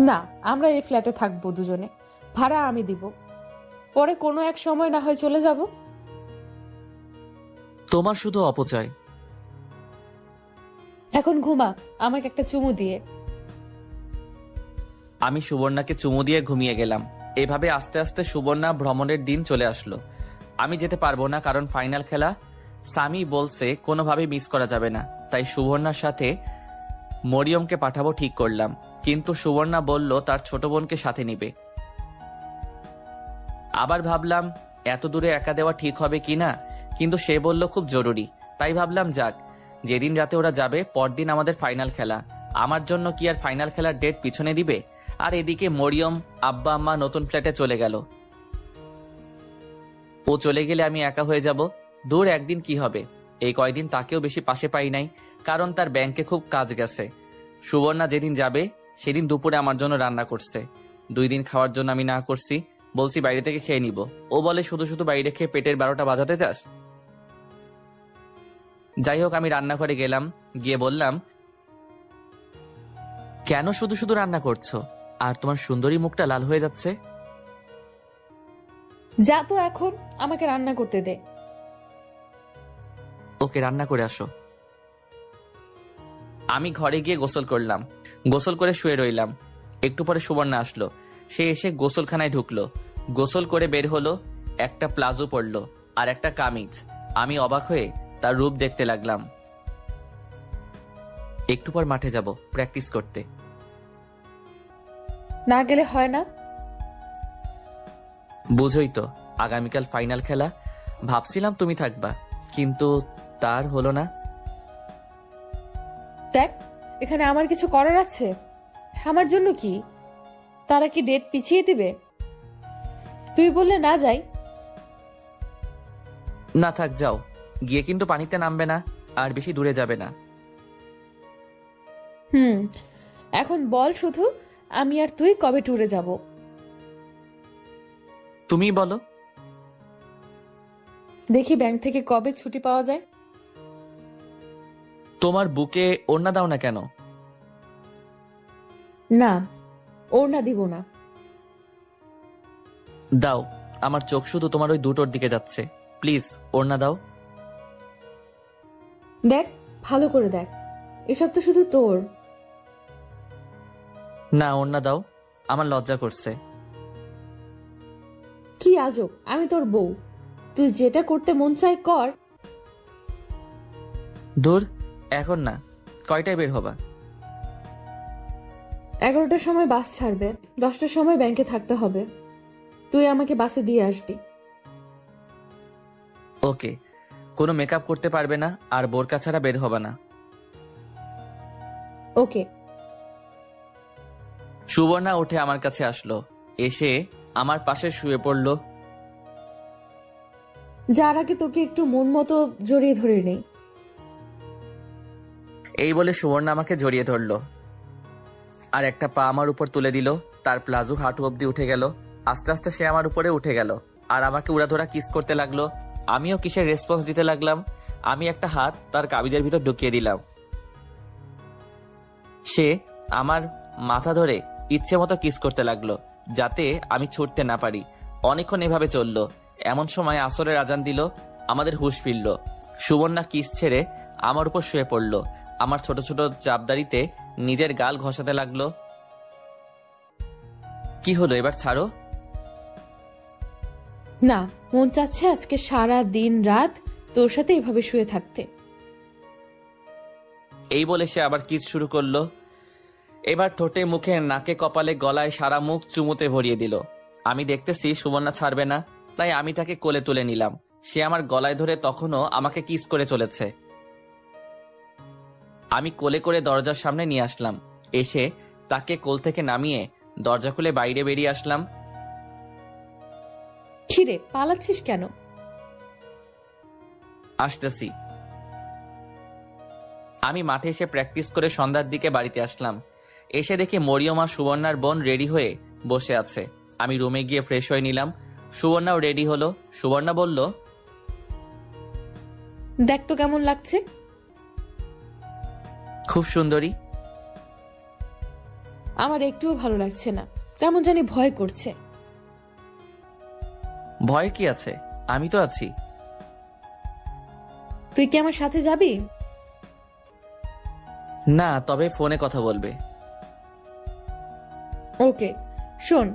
না, আমরা এই ফ্ল্যাটে থাকবো দুজনে, ভাড়া আমি দিব। পরে কোনো এক সময় না হয় চলে যাব। তোমার শুধু অপচয়। এখন ঘুমা, আমাকে একটা চুমু দিয়ে। আমি সুবর্ণাকে চুমু দিয়ে ঘুমিয়ে গেলাম। এভাবে আস্তে আস্তে সুবর্ণা ভ্রমণের দিন চলে আসলো। আমি যেতে পারবো না, কারণ ফাইনাল খেলা। স্বামী বলছে কোনোভাবেই মিস করা যাবে না, তাই সুবর্ণার সাথে মরিয়মকে পাঠাবো ঠিক করলাম। কিন্তু সুবর্ণা বলল তার ছোট বোনকে সাথে নিবে। আবার ভাবলাম এত দূরে একা দেওয়া ঠিক হবে কিনা, কিন্তু সে বলল খুব জরুরি। তাই ভাবলাম যাক, যেদিন রাতে ওরা যাবে পরদিন আমাদের ফাইনাল খেলা। আমার জন্য কি আর ফাইনাল খেলার ডেট পিছনে দিবে? আর এদিকে মরিয়ম আব্বা আম্মা নতুন ফ্ল্যাটে চলে গেল। ও চলে গেলে আমি একা হয়ে যাব। দূর একদিন কি হবে, এই কয়দিন তাকেও বেশি পাশে পাই নাই, কারণ তার ব্যাংকে খুব কাজ গেছে। সুবর্ণা যেদিন যাবে সেদিন দুপুরে আমার জন্য রান্না করছে। 2 দিন খাওয়ার জন্য আমি না করছি, বলছি বাইরে থেকে খেয়ে নিব। ও বলে শুধু শুধু বাইরে খেয়ে পেটের 12টা বাজাতে চাস? যাই হোক, আমি রান্নাঘরে গেলাম, গিয়ে বললাম, কেন শুধু শুধু রান্না করছো? আর তোমার সুন্দরী মুখটা লাল হয়ে যাচ্ছে। যা তো, এখন আমাকে রান্না করতে দে। ওকে, রান্না করে আসো। আমি ঘরে গিয়ে গোসল করলাম। গোসল করে শুয়ে রইলাম। একটু পরে সুবর্ণা আসলো। সে এসে গোসলখানায় ঢুকলো। গোসল করে বের হলো, একটা প্লাজো পরলো আর একটা কামিজ। আমি অবাক হয়ে তার রূপ দেখতে লাগলাম। একটু পর মাঠে যাব প্র্যাকটিস করতে। না গেলে হয় না? বুঝোই তো, আগামীকাল ফাইনাল খেলা। ভাবছিলাম তুমি থাকবা, কিন্তু তার হলো না। দেখ, এখানে আমার কিছু করার আছে? আমার জন্য কি? তারা কি ডেট পিছিয়ে দিবে? তুই বললে না যাই? না থাক, যাও। গিয়ে কিন্তু পানিতে নামবে না আর বেশি দূরে যাবে না। এখন বল শুধু, আমি আর তুই কবে ট্যুরে যাব? তুমি বলো। দেখি ব্যাংক থেকে কবে ছুটি পাওয়া যায়। তোমার বুকে ওড়না দাও না কেন? না, ওড়না দিব না। দাও, আমার চোখ শুধু তোমার ওই দুটোর দিকে যাচ্ছে। প্লিজ ওড়না দাও। দেখ, ভালো করে দেখ, এসব তো শুধু তোর। না, ওড়না দাও, আমার লজ্জা করছে। কি আজব, আমি তোর বউ, তুই যেটা করতে মন চায় কর। দূর, এখন না। কয়টায় বের হবা? 11টার সময় বাস ছাড়বে, 10টার সময় ব্যাংকে থাকতে হবে। তুই আমাকে বাসে দিয়ে আসবি। ওকে। কোনো মেকআপ করতে পারবে না আর বোরকা ছাড়া বের হবে না। ওকে। সুবর্ণা উঠে আমার কাছে আসলো, এসে আমার পাশে শুয়ে পড়ল। যার আগে তোকে একটু মন মতো জড়িয়ে ধরে নেই। এই বলে সুবর্ণা আমাকে জড়িয়ে ধরলো আর একটা পা আমার উপর তুলে দিল। তার প্লাজো হাঁটু অব্দি উঠে গেল। আস্তে আস্তে সে আমার উপরে উঠে গেল আর আমাকে উড়াধরা কিস করতে লাগলো। আমিও কিসের রেসপন্স দিতে লাগলাম। আমি একটা হাত তার কাবিজের ভিতর ঢুকিয়ে দিলাম। সে আমার মাথা ধরে ইচ্ছে মতো কিস করতে লাগলো, যাতে আমি ছুটতে না পারি। অনেকক্ষণ এভাবে চললো। এমন সময় আসরের আজান দিল, আমাদের হুঁশ ফিরল। সুবর্ণা কিস ছেড়ে আমার উপর শুয়ে পড়ল। আমার ছোট ছোট চাপদাড়িতে নিজের গাল ঘষাতে লাগলো। কি হলো, এবার ছাড়ো। না, মন চাচ্ছে আজকে সারা দিন রাত তোর সাথে এভাবে শুয়ে থাকতে। এই বলে সে আবার কিস শুরু করলো। এবার ঠোঁটে, মুখে, নাকে, কপালে, গলায় সারা মুখ চুমুতে ভরিয়ে দিল। আমি দেখতেছি সুবর্ণা ছাড়বে না, তাই আমি তাকে কোলে তুলে নিলাম। সে আমার গলায় ধরে তখনও আমাকে কিস করে চলেছে। আমি কোলে করে দরজার সামনে নিয়ে আসলাম। এসে তাকে কোল থেকে নামিয়ে দরজা খুলে বাইরে বেরিয়ে আসলাম। খিরে, পালাচ্ছিস কেন? আসতেছি। আমি মাঠে এসে প্র্যাকটিস করে সন্ধ্যার দিকে বাড়িতে আসলাম। এসে দেখি মরিয়ম আর সুবর্ণার বোন রেডি হয়ে বসে আছে। আমি রুমে গিয়ে ফ্রেশ হয়ে নিলাম। সুবর্ণাও রেডি হলো। সুবর্ণা বলল, দেখ তো কেমন লাগছে। খুব সুন্দরী। আমার একটুও ভালো লাগছে না, কেমন জানি ভয় করছে। ভয় কি আছে, আমি তো আছি। তুই কি আমার সাথে যাবি? না, তবে ফোনে কথা বলবে। ওকে। শোন,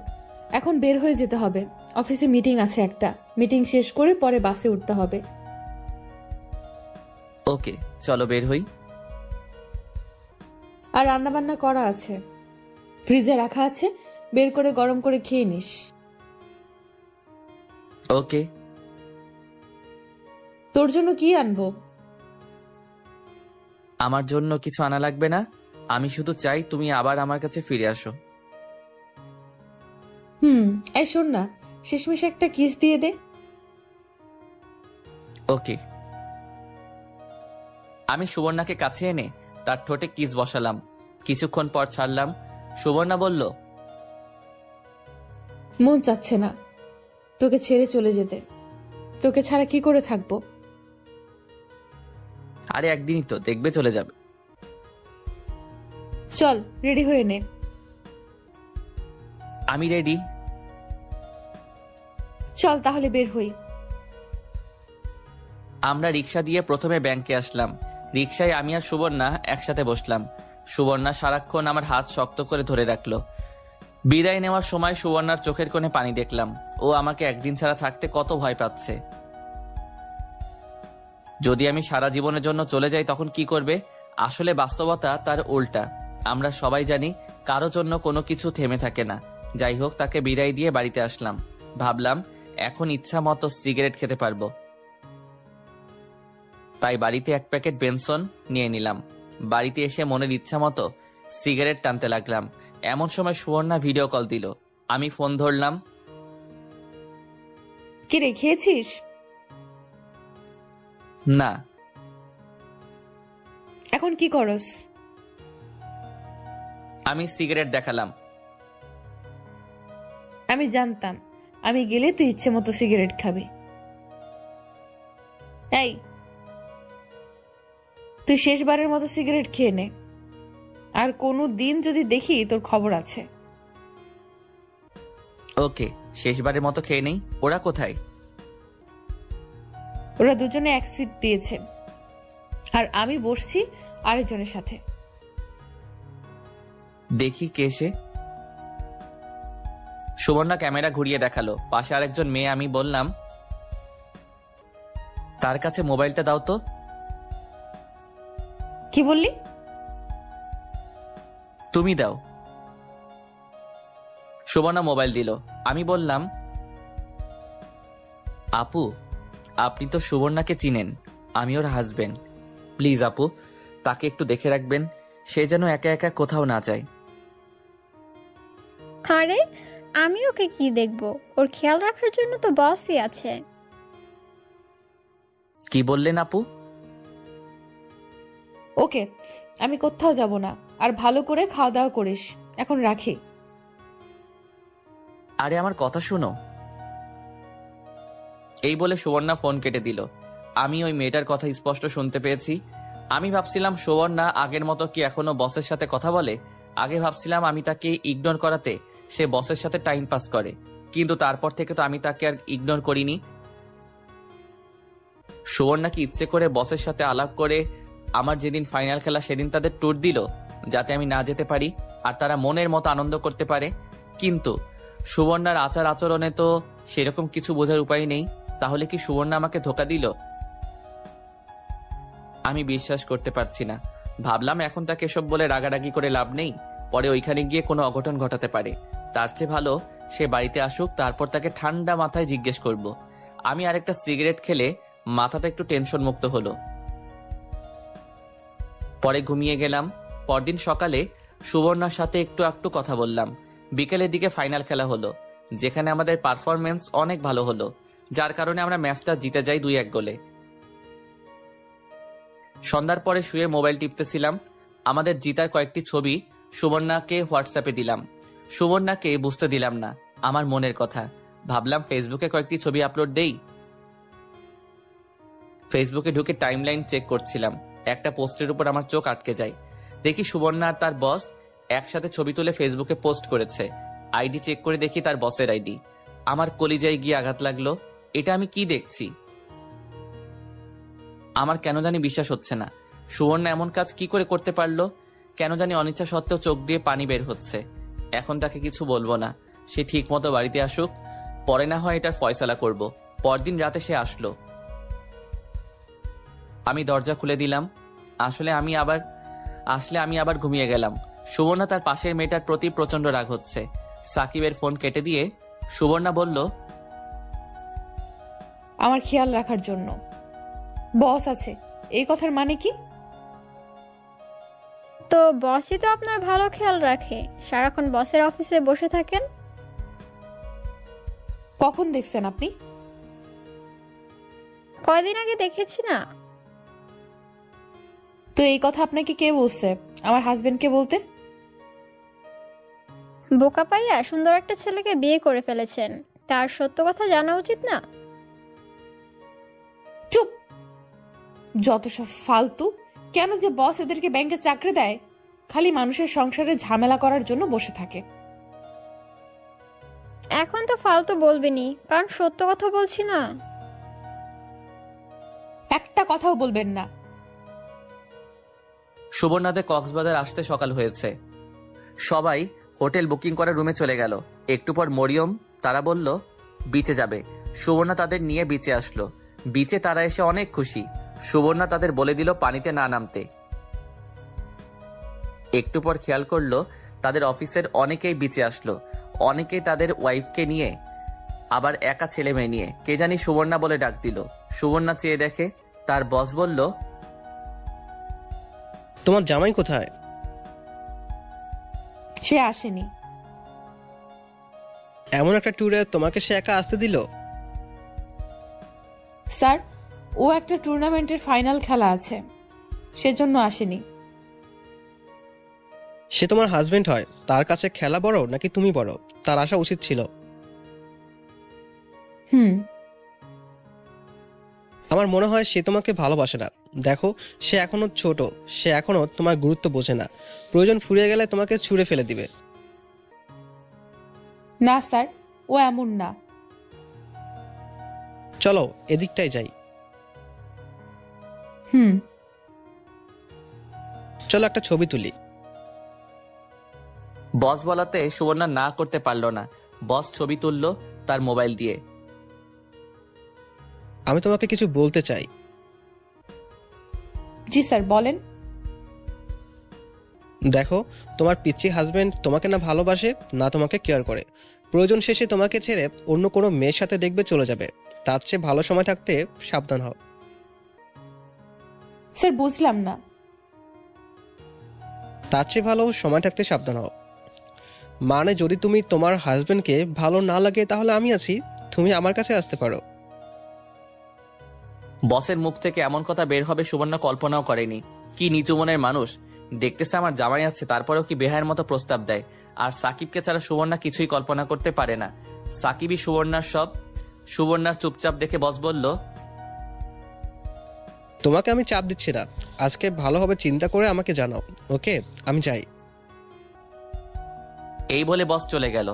এখন বের হয়ে যেতে হবে, অফিসে মিটিং আছে একটা। মিটিং শেষ করে পরে বাসে উঠতে হবে। ওকে, চলো বের হই। আর রান্না বান্না করা আছে, ফ্রিজে রাখা আছে, বের করে গরম করে খেয়ে নিস। ওকে। তোর জন্য কি আনবো? আমার জন্য কিছু আনা লাগবে না। আমি শুধু চাই তুমি আবার আমার কাছে ফিরে আসো। এই শোন না, শেষমেশ একটা কিস দিয়ে দে। ওকে। আমি সুবর্ণাকে কাছে এনে তার ঠোঁটে কিস বসালাম। কিছুক্ষণ পর ছাড়লাম। সুবর্ণা বলল, মন চাচ্ছে না তোকে ছেড়ে চলে যেতে। তোকে ছাড়া কি করে থাকবো? আরে একদিনই তো দেখবে চলে যাবে। চল, রেডি হয়ে নে। আমি রেডি। চল তাহলে বের হই। আমরা রিক্সা দিয়ে প্রথমে ব্যাংকে আসলাম। রিক্সায় আমি আর সুবর্ণা একসাথে বসলাম। সুবর্ণা সারাক্ষণ আমার হাত শক্ত করে ধরে রাখলো। বিদায় নেওয়ার সময় সুবর্ণার চোখের কোণে পানি দেখলাম। ও আমাকে একদিন ছাড়া থাকতে কত ভয় পাচ্ছে। যদি আমি সারা জীবনের জন্য চলে যাই তখন কি করবে? আসলে বাস্তবতা তার উল্টা। আমরা সবাই জানি কারো জন্য কোনো কিছু থেমে থাকে না। যাই হোক, তাকে বিদায় দিয়ে বাড়িতে আসলাম। ভাবলাম এখন ইচ্ছা মতো সিগারেট খেতে পারবো। তাই বাড়িতে এক প্যাকেট বেনসন নিয়ে নিলাম। বাড়িতে এসে মনের ইচ্ছা মতো সিগারেট টানতে লাগলাম। এমন সময় সুবর্ণা ভিডিও কল দিল। আমি ফোন ধরলাম। কি রে, খেয়েছিস? না। এখন কি করস? আমি সিগারেট দেখালাম। আমি জানতাম আমি গেলে তুই ইচ্ছে মতো সিগারেট খাবি। এই, তুই শেষবারের মতো সিগারেট খেয়ে নে, আর কোনো দিন যদি দেখি তোর খবর আছে। ওকে, শেষবারের মতো খেয়ে নেই। ওরা কোথায়? ওরা দুজনে এক সিট দিয়েছে, আর আমি বসছি আরেকজনের সাথে। দেখি কে সে। সুবর্ণা ক্যামেরা ঘুরিয়ে দেখালো পাশে আরেকজন মেয়ে। আমি বললাম, তার কাছে মোবাইলটা দাও তো। কি বললি? তুমি দাও। সুবর্ণা মোবাইল দিল। আমি বললাম, আপু, আপনি তো সুবর্ণাকে চিনেন, আমি ওর হাজবেন্ড। প্লিজ আপু, তাকে একটু দেখে রাখবেন, সে যেন একা একা কোথাও না যায়। আরে আমি ওকে কি দেখবো, ওর খেয়াল রাখার জন্য তো বসই আছে। কি বললেন আপু? ওকে, আমি কোথাও যাব না, আর ভালো করে খাওয়া দাওয়া করিস। এখন রাখি। আরে আমার কথা শুনো। এই বলে সুবর্ণা ফোন কেটে দিল। আমি ওই মেয়েটার কথা স্পষ্ট শুনতে পেয়েছি। আমি ভাবছিলাম সুবর্ণা আগের মতো কি এখনো বসের সাথে কথা বলে। আগে ভাবছিলাম আমি তাকে ইগনোর করাতে সে বসের সাথে টাইম পাস করে, কিন্তু তারপর থেকে তো আমি তাকে আর ইগনোর করিনি। সুবর্ণা কি ইচ্ছে করে বসের সাথে আলাপ করে আমার যেদিন ফাইনাল খেলা সেদিন তাদের ট্যুর দিল, যাতে আমি না যেতে পারি আর তারা মনের মতো আনন্দ করতে পারে। কিন্তু সুবর্ণার আচার আচরণে তো সেরকম কিছু বোঝার উপায় নেই। তাহলে কি সুবর্ণা আমাকে ধোঁকা দিল? আমি বিশ্বাস করতে পারছি না। ভাবলাম এখন তাকে এসব বলে রাগারাগি করে লাভ নেই, পরে ওইখানে গিয়ে কোনো অঘটন ঘটাতে পারে। তার চেয়ে ভালো সে বাড়িতে আসুক, তারপর তাকে ঠান্ডা মাথায় জিজ্ঞেস করব। আমি আরেকটা সিগারেট খেলে মাথাটা একটু টেনশন মুক্ত হলো। পরে ঘুমিয়ে গেলাম। পরদিন সকালে সুবর্ণার সাথে একটু একটু কথা বললাম। বিকেলের দিকে ফাইনাল খেলা হলো, যেখানে আমাদের পারফরমেন্স অনেক ভালো হলো, যার কারণে আমরা ম্যাচটা জিতে যাই 2-1 গোলে। সন্ধ্যার পরে শুয়ে মোবাইল টিপতেছিলাম। আমাদের জিতার কয়েকটি ছবি সুবর্ণাকে হোয়াটসঅ্যাপে দিলাম। সুবর্ণাকে বুঝতে দিলাম না আমার মনের কথা। ভাবলাম ফেসবুকে কয়েকটি ছবি আপলোড দেই। ফেসবুকে ঢুকে টাইমলাইন চেক করছিলাম। একটা পোস্টের উপর আমার চোখ আটকে যায়। দেখি সুবর্ণা আর তার বস একসাথে ছবি তুলে ফেসবুকে পোস্ট করেছে। আইডি চেক করে দেখি তার বসের আইডি। আমার কলিজায় গিয়ে আঘাত লাগলো। এটা আমি কি দেখছি? আমার কেন জানি বিশ্বাস হচ্ছে না। সুবর্ণা এমন কাজ কি করে করতে পারলো? কেন জানি অনিচ্ছা সত্ত্বেও চোখ দিয়ে পানি বের হচ্ছে। এখন তাকে কিছু বলবো না, সে ঠিক মতো বাড়িতে আসুক, পরে না হয় এটার ফয়সালা করব। পরদিন রাতে সে আসলো। আমি দরজা খুলে দিলাম। আসলে আমি আবার ঘুমিয়ে গেলাম। সুবর্ণা তার পাশের মেয়েটার প্রতি প্রচন্ড রাগ হচ্ছে। সাকিবের ফোন কেটে দিয়ে সুবর্ণা বলল, আমার খেয়াল রাখার জন্য বস আছে, এই কথার মানে কি? তো বসই তো আপনার ভালো খেয়াল রাখে, সারাক্ষণ বসের অফিসে বসে থাকেন। কখন দেখছেন আপনি? কয়দিন আগে দেখেছি না। তো এই কথা আপনাকে কে বলছে? আমার হাজবেন্ডকে বলতে। বোকা পাইয়া সুন্দর একটা ছেলেকে বিয়ে করে ফেলেছেন, তার সত্য কথা জানা উচিত না? চুপ! যত সব ফালতু। কেন যে বস এদেরকে ব্যাংকে চাকরি দেয়? খালি মানুষের সংসারে ঝামেলা করার জন্য বসে থাকে। এখন তো ফালতু বলবেনি, কারণ সত্য কথা বলছি না। একটা কথাও বলবেন না। সুবর্ণাদের কক্সবাজার আসতে সকাল হয়েছে। সবাই হোটেল বুকিং করে রুমে চলে গেল। একটু পর মরিয়ম তারা বলল বিচে যাবে। সুবর্ণা তাদের নিয়ে বিচে আসলো। বিচে তারা এসে অনেক খুশি। সুবর্ণা তাদের বলে দিল পানিতে না নামতে। একটু পর খেয়াল করলো তাদের অফিসের অনেকেই বিচে আসলো। অনেকেই তাদের ওয়াইফকে নিয়ে, আবার একা ছেলে মেয়ে নিয়ে। কে জানি সুবর্ণা বলে ডাক দিল। সুবর্ণা চেয়ে দেখে তার বস বলল, তোমার জামাই কোথায়? সে আসেনি। এমন একটা ট্যুরে তোমাকে সে একা আসতে দিল? স্যার, ও একটা টুর্নামেন্টের ফাইনাল খেলা আছে, সেজন্য আসেনি। সে তোমার হাজবেন্ড হয়, তার কাছে খেলা বড় নাকি তুমি বড়? তার আসা উচিত ছিল। আমার মনে হয় সে তোমাকে ভালোবাসে না। দেখো, সে এখনো ছোট, সে এখনো তোমার গুরুত্ব বোঝে না। প্রয়োজন ফুরিয়ে গেলে তোমাকে ছুঁড়ে ফেলে দিবে। না স্যার, ও এমন না। চলো এদিকটাই যাই। হুম। চলো একটা ছবি তুলি। বস বলাতে সুবর্ণা না করতে পারলো না। বস ছবি তুললো তার মোবাইল দিয়ে। আমি তোমাকে কিছু বলতে চাই। জি স্যার, বলেন। দেখো, তোমার পিচ্চি হাজবেন্ড তোমাকে না ভালোবাসে, না তোমাকে কেয়ার করে। প্রয়োজন শেষে তোমাকে ছেড়ে অন্য কোনো মেয়ের সাথে দেখবে চলে যাবে। তার চেয়ে ভালো সময় থাকতে সাবধান হও। স্যার, বুঝলাম না। তার চেয়ে ভালো সময় থাকতে সাবধান হও। মানে যদি তুমি তোমার হাজবেন্ডকে ভালো না লাগে তাহলে আমি আছি, তুমি আমার কাছে আসতে পারো। বসের মুখ থেকে এমন কথা বের হবে সুবর্ণা কল্পনাও করেনি। কি নিচু মনের মানুষ। দেখতেছে আমার জামাই আছে, তারপরেও কি বেহায়ের মতো প্রস্তাব দেয়। আর সাকিবকে ছাড়া সুবর্ণা কিছুই কল্পনা করতে পারে না। সাকিবই সুবর্ণার সব। সুবর্ণার চুপচাপ দেখে বস বলল, তোমাকে আমি চাপ দিচ্ছি না, আজকে ভালোভাবে চিন্তা করে আমাকে জানাও। ওকে, আমি যাই। এই বলে বস চলে গেল।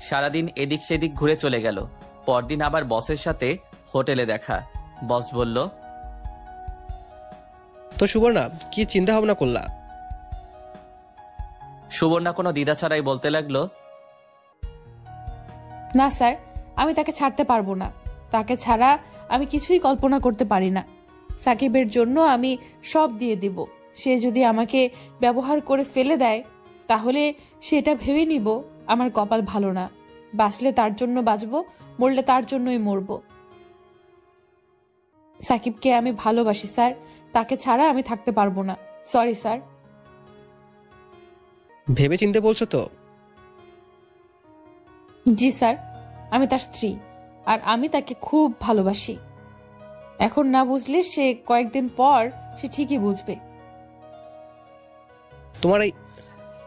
সারাদিন এদিক সেদিক ঘুরে চলে গেল। পরদিন আবার বসের সাথে হোটেলে দেখা। বস বলল, তো সুবর্ণা, কি চিন্তা ভাবনা করলা? সুবর্ণা কোনো দ্বিধা ছাড়াই বলতে লাগলো, না স্যার, আমি তাকে ছাড়তে পারবো না। তাকে ছাড়া আমি কিছুই কল্পনা করতে পারি না। সাকিবের জন্য আমি সব দিয়ে দিব। সে যদি আমাকে ব্যবহার করে ফেলে দেয় তাহলে সেটা ভেবে নিব আমার কপাল ভালো না। বাঁচলে তার জন্য বাঁচবো, মরলে তার জন্যই মরবো। সাকিবকে আমি ভালোবাসি স্যার, তাকে ছাড়া আমি থাকতে পারবো না। Sorry sir. ভেবে চিনতে বলছো তো? জি স্যার, আমি তার স্ত্রী আর আমি তাকে খুব ভালোবাসি। এখন না বুঝলে সে কয়েকদিন পর সে ঠিকই বুঝবে।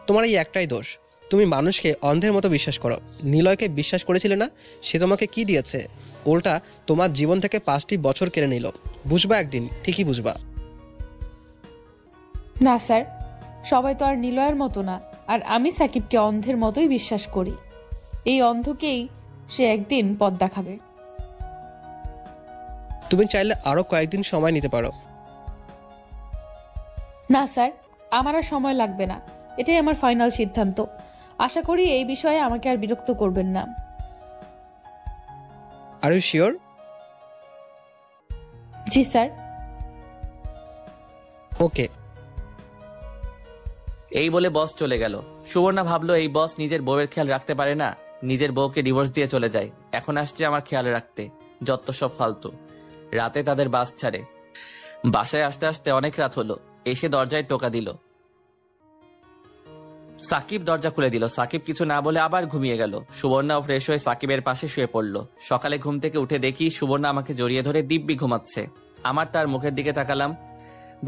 তোমার এই একটাই দোষ, তুমি মানুষকে অন্ধের মতো বিশ্বাস করো। নিলয়কে বিশ্বাস করেছিলে না? সে তোমাকে কি দিয়েছে? উল্টা তোমার জীবন থেকে 5টি বছর কেড়ে নিল। বুঝবা একদিন, ঠিকই বুঝবা। না স্যার, সবাই তো আর নিলয়ের মতো না। আর আমি সাকিবকে অন্ধের মতোই বিশ্বাস করি। এই অন্ধকেই সে একদিন পথ দেখাবে। তুমি চাইলে আরো কয়েকদিন সময় নিতে পারো। না স্যার, আমার আর সময় লাগবে না। এটাই আমার ফাইনাল সিদ্ধান্ত। আশা করি এই বিষয়ে আমাকে আর বিরক্ত করবেন না। Are you sure? G sir. ওকে। এই বলে বস চলে গেল। সুবর্ণা ভাবলো এই বস নিজের বউয়ের খেয়াল রাখতে পারে না, নিজের বউকে ডিভোর্স দিয়ে চলে যায়। এখন আসছে আমার খেয়াল রাখতে, যত সব ফালতু। রাতে তাদের বাস ছাড়ে। বাসায় আসতে আসতে অনেক রাত হলো। এসে দরজায় টোকা দিল। সাকিব দরজা খুলে দিল। সাকিব কিছু না বলে আবার ঘুমিয়ে গেল। সুবর্ণাও ফ্রেশ হয়ে সাকিবের পাশে শুয়ে পড়ল। সকালে ঘুম থেকে উঠে দেখি সুবর্ণা আমাকে জড়িয়ে ধরে দিব্যি ঘুমাচ্ছে। আমার তার মুখের দিকে তাকালাম।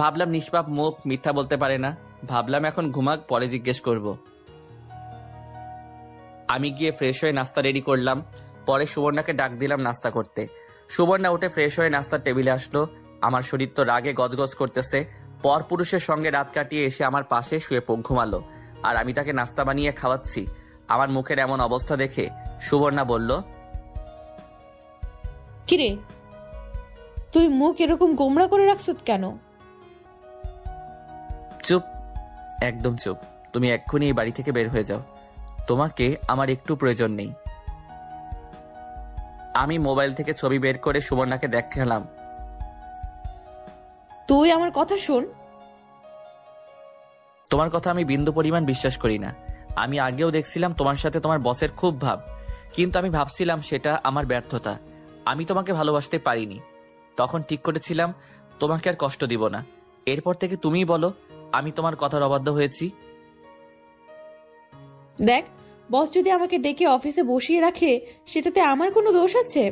ভাবলাম নিষ্পাপ মুখ, মিথ্যা বলতে পারে না। ভাবলাম এখন ঘুমাক, পরে জিজ্ঞেস করব। আমি গিয়ে ফ্রেশ হয়ে নাস্তা রেডি করলাম। পরে সুবর্ণাকে ডাক দিলাম নাস্তা করতে। সুবর্ণা উঠে ফ্রেশ হয়ে নাস্তার টেবিলে আসলো। আমার শরীর তো রাগে গজগজ করতেছে। পরপুরুষের সঙ্গে রাত কাটিয়ে এসে আমার পাশে শুয়ে ঘুমালো। আর আমি তাকে নাস্তা বানিয়ে খাওয়াচ্ছি। আমার মুখের এমন অবস্থা দেখে সুবর্ণা বলল, কিরে, তুই মুখ এরকম গোমড়া করে রাখছ কেন? চুপ, একদম চুপ। তুমি এক্ষুনি এই বাড়ি থেকে বের হয়ে যাও। তোমাকে আমার একটু প্রয়োজন নেই। আমি মোবাইল থেকে ছবি বের করে সুবর্ণাকে দেখালাম। তুই আমার কথা শোন। তোমার কথা আমি বিন্দু পরিমাণ বিশ্বাস করি না। আমি আগেও দেখছিলাম তোমার সাথে তোমার বসের খুব ভাব, কিন্তু আমি ভাবছিলাম সেটা আমার ব্যর্থতা। আমি তোমাকে ভালোবাসতে পারিনি। তখন ঠিক করেছিলাম তোমাকে আর কষ্ট দিব না। এরপর থেকে তুমিই বলো আমি তোমার কথার অবাধ্য হয়েছি। দেখ, বস যদি আমাকে ডেকে অফিসে বসিয়ে রাখে সেটাতে আমার কোনো দোষ আছে?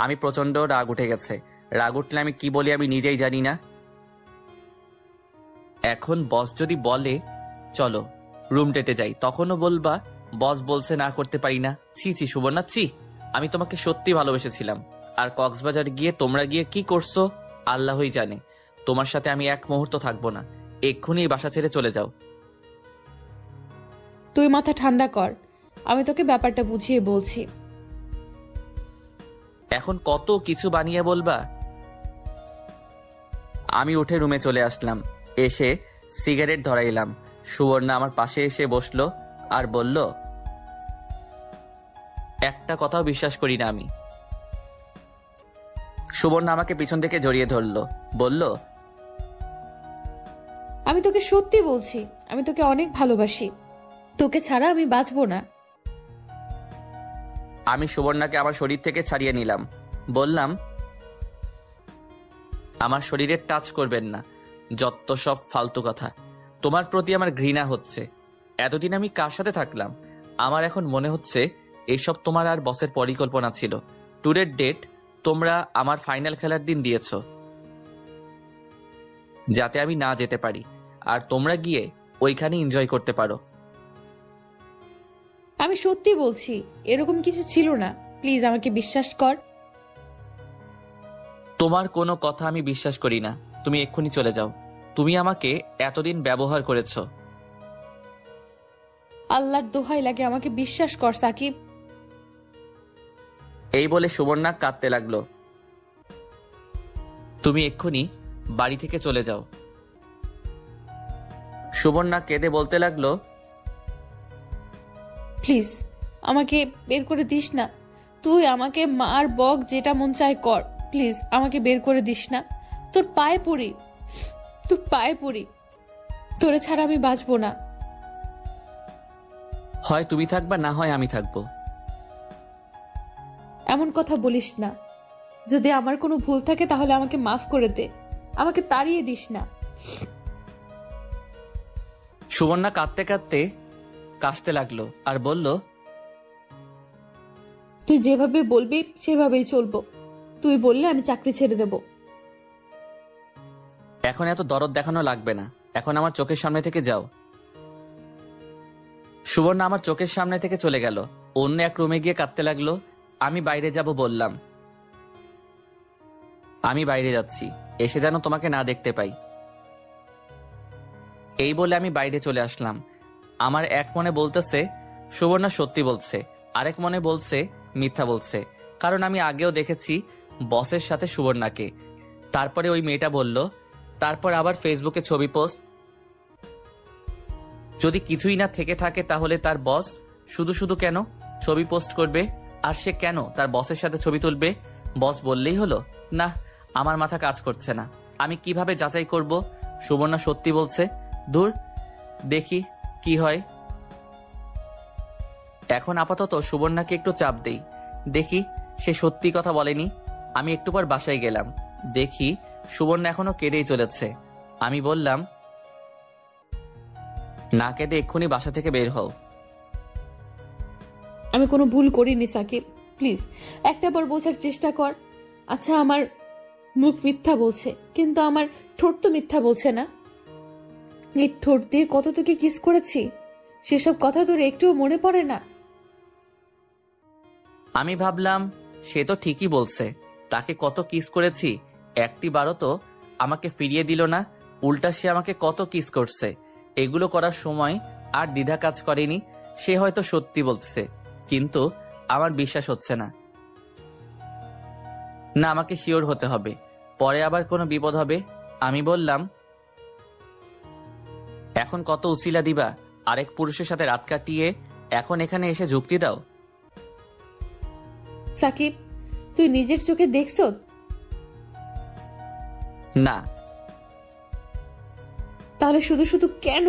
আমি প্রচন্ড রাগ উঠে গেছে। রাগ উঠলে আমি কি বলি আমি নিজেই জানি না। এখন বস যদি বলে চলো রুম ডেটে যাই, তখনও বলবা বস বলছে না করতে পারি না। ছি ছি সুবর্ণা, ছি। আমি তোমাকে সত্যি ভালোবেসেছিলাম। আর কক্সবাজার গিয়ে তোমরা গিয়ে কি করছো আল্লাহই জানে। তোমার সাথে আমি এক মুহূর্ত থাকবো না। এক্ষুনি এই বাসা ছেড়ে চলে যাও। তুই মাথা ঠান্ডা কর, আমি তোকে ব্যাপারটা বুঝিয়ে বলছি। এখন কত কিছু বানিয়ে বলবা। আমি উঠে রুমে চলে আসলাম। এসে সিগারেট ধরাইলাম। সুবর্ণা আমার পাশে এসে বসলো আর বলল, একটা কথাও বিশ্বাস করি না আমি। সুবর্ণা আমাকে পিছন থেকে জড়িয়ে ধরলো, বলল, আমি তোকে সত্যি বলছি, আমি তোকে অনেক ভালোবাসি, তোকে ছাড়া আমি বাঁচবো না। আমি সুবর্ণাকে আমার শরীর থেকে ছাড়িয়ে নিলাম। বললাম, আমার শরীরে টাচ করবেন না, যত সব ফালতু কথা। তোমার প্রতি আমার ঘৃণা হচ্ছে। এতদিন আমি কার সাথে থাকলাম? আমার এখন মনে হচ্ছে এইসব তোমার আর বসের পরিকল্পনা ছিল। ট্যুরের ডেট তোমরা আমার ফাইনাল খেলার দিন দিয়েছ, যাতে আমি না যেতে পারি আর তোমরা গিয়ে ওইখানে এনজয় করতে পারো। আমি সত্যি বলছি, এরকম কিছু ছিল না, প্লিজ আমাকে বিশ্বাস কর। তোমার কোনো কথা আমি বিশ্বাস করি না। তুমি এক্ষুনি চলে যাও। তুমি আমাকে এতদিন ব্যবহার করেছ। আল্লাহর দোহাই লাগে, আমাকে বিশ্বাস কর সাকিব। এই বলে সুবর্ণা কাঁদতে লাগলো। তুমি এক্ষুনি বাড়ি থেকে চলে যাও। সুবর্ণা কেঁদে বলতে লাগলো, প্লিজ আমাকে বের করে দিস না। তুই আমাকে মার বক যেটা মন চায় কর, প্লিজ আমাকে বের করে দিস না। তোর পায়ে পড়ি, তোর পায়ে পড়ি, তোরে ছাড়া আমি বাঁচবো না। হয় তুমি থাকবা, না হয় আমি থাকবো। এমন কথা বলিস না। যদি আমার কোনো ভুল থাকে তাহলে আমাকে মাফ করে দে, আমাকে তাড়িয়ে দিস না। সুবর্ণা কাঁদতে কাঁদতে কাশতে লাগলো আর বলল, তুই যেভাবে বলবি সেভাবেই চলবো। তুই বললে আমি চাকরি ছেড়ে দেব। এখন এত দরদ দেখানো লাগবে না, এখন আমার চোখের সামনে থেকে যাও। সুবর্ণা আমার চোখের সামনে থেকে চলে গেল। অন্য এক রুমে গিয়ে কাঁদতে লাগলো। আমি বাইরে যাব বললাম, আমি বাইরে যাচ্ছি, এসে যেন তোমাকে না দেখতে পাই। এই বলে আমি বাইরে চলে আসলাম। আমার এক মনে বলতেছে সুবর্ণা সত্যি বলছে, আরেক মনে বলছে মিথ্যা বলছে, কারণ আমি আগেও দেখেছি বসের সাথে সুবর্ণাকে। তারপরে ওই মেয়েটা বলল, তারপর আবার ফেসবুকে ছবি পোস্ট। যদি কিছুই না থেকে থাকে তাহলে তার বস শুধু শুধু কেন ছবি পোস্ট করবে? আর সে কেন তার বসের সাথে ছবি তুলবে? বস বললেই হলো? না, আমার মাথা কাজ করছে না। আমি কিভাবে যাচাই করব সুবর্ণা সত্যি বলছে? দূর, দেখি কি হয়। এখন আপাতত সুবর্ণাকে একটু চাপ দেই, দেখি সে সত্যি কথা বলেনি। আমি একটু পর বাসায় গেলাম, দেখি সুবর্ণা এখনো কেঁদেই চলেছে। আমি বললাম, না কেঁদে এক্ষুনি বাসা থেকে বের হও। আমি কোনো ভুল করিনি সাকিব, প্লিজ একটা বার বোঝার চেষ্টা কর। আচ্ছা, আমার মুখ মিথ্যা বলছে, কিন্তু আমার ঠোঁট তো মিথ্যা বলছে না। এই ঠোঁট দিয়ে কত তোকে কিস করেছি, সেসব কথা তোর একটুও মনে পড়ে না? আমি ভাবলাম সে তো ঠিকই বলছে, তাকে কত কিস করেছি, একটি বারও তো আমাকে ফিরিয়ে দিল না, উল্টা সে আমাকে কত কিস করছে। এগুলো করার সময় আর দ্বিধা কাজ করেনি। সে হয়তো সত্যি বলছে, কিন্তু আমার বিশ্বাস হচ্ছে না। না, আমাকে শিওর হতে হবে, পরে আবার কোনো বিপদ হবে। আমি বললাম, এখন কত উসিলা দিবা? আরেক পুরুষের সাথে রাত কাটিয়ে এখন এখানে এসে যুক্তি দাও? সাকিব, তুই নিজের চোখে দেখছ? না। তাহলে শুধু শুধু কেন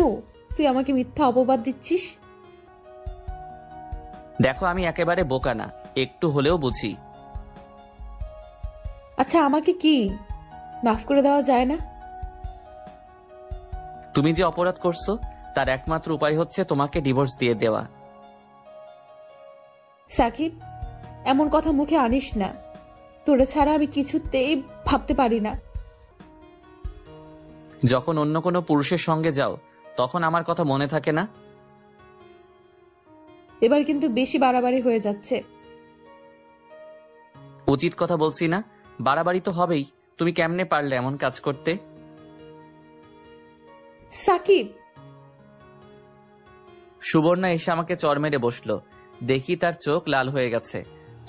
তুই আমাকে মিথ্যা অপবাদ দিচ্ছিস? দেখো, আমি একেবারে বোকা না, একটু হলেও বুঝি। আচ্ছা, আমাকে কি মাফ করে দেওয়া যায় না? তুমি যে অপরাধ করছো তার একমাত্র উপায় হচ্ছে তোমাকে ডিভোর্স দিয়ে দেওয়া। সাকিব, এমন কথা মুখে আনিস না। তোরে ছাড়া আমি কিছুতেই ভাবতে পারি না। যখন অন্য কোনো পুরুষের সঙ্গে যাও তখন আমার কথা মনে থাকে না? এবার কিন্তু বেশি বাড়াবাড়ি হয়ে যাচ্ছে। উচিত কথা বলছি না? বাড়াবাড়ি তো হবেই। তুমি কেমনে পারলে এমন কাজ করতে? সাকিব, সুবর্ণা এসে আমাকে চর মেরে বসলো। দেখি তার চোখ লাল হয়ে গেছে।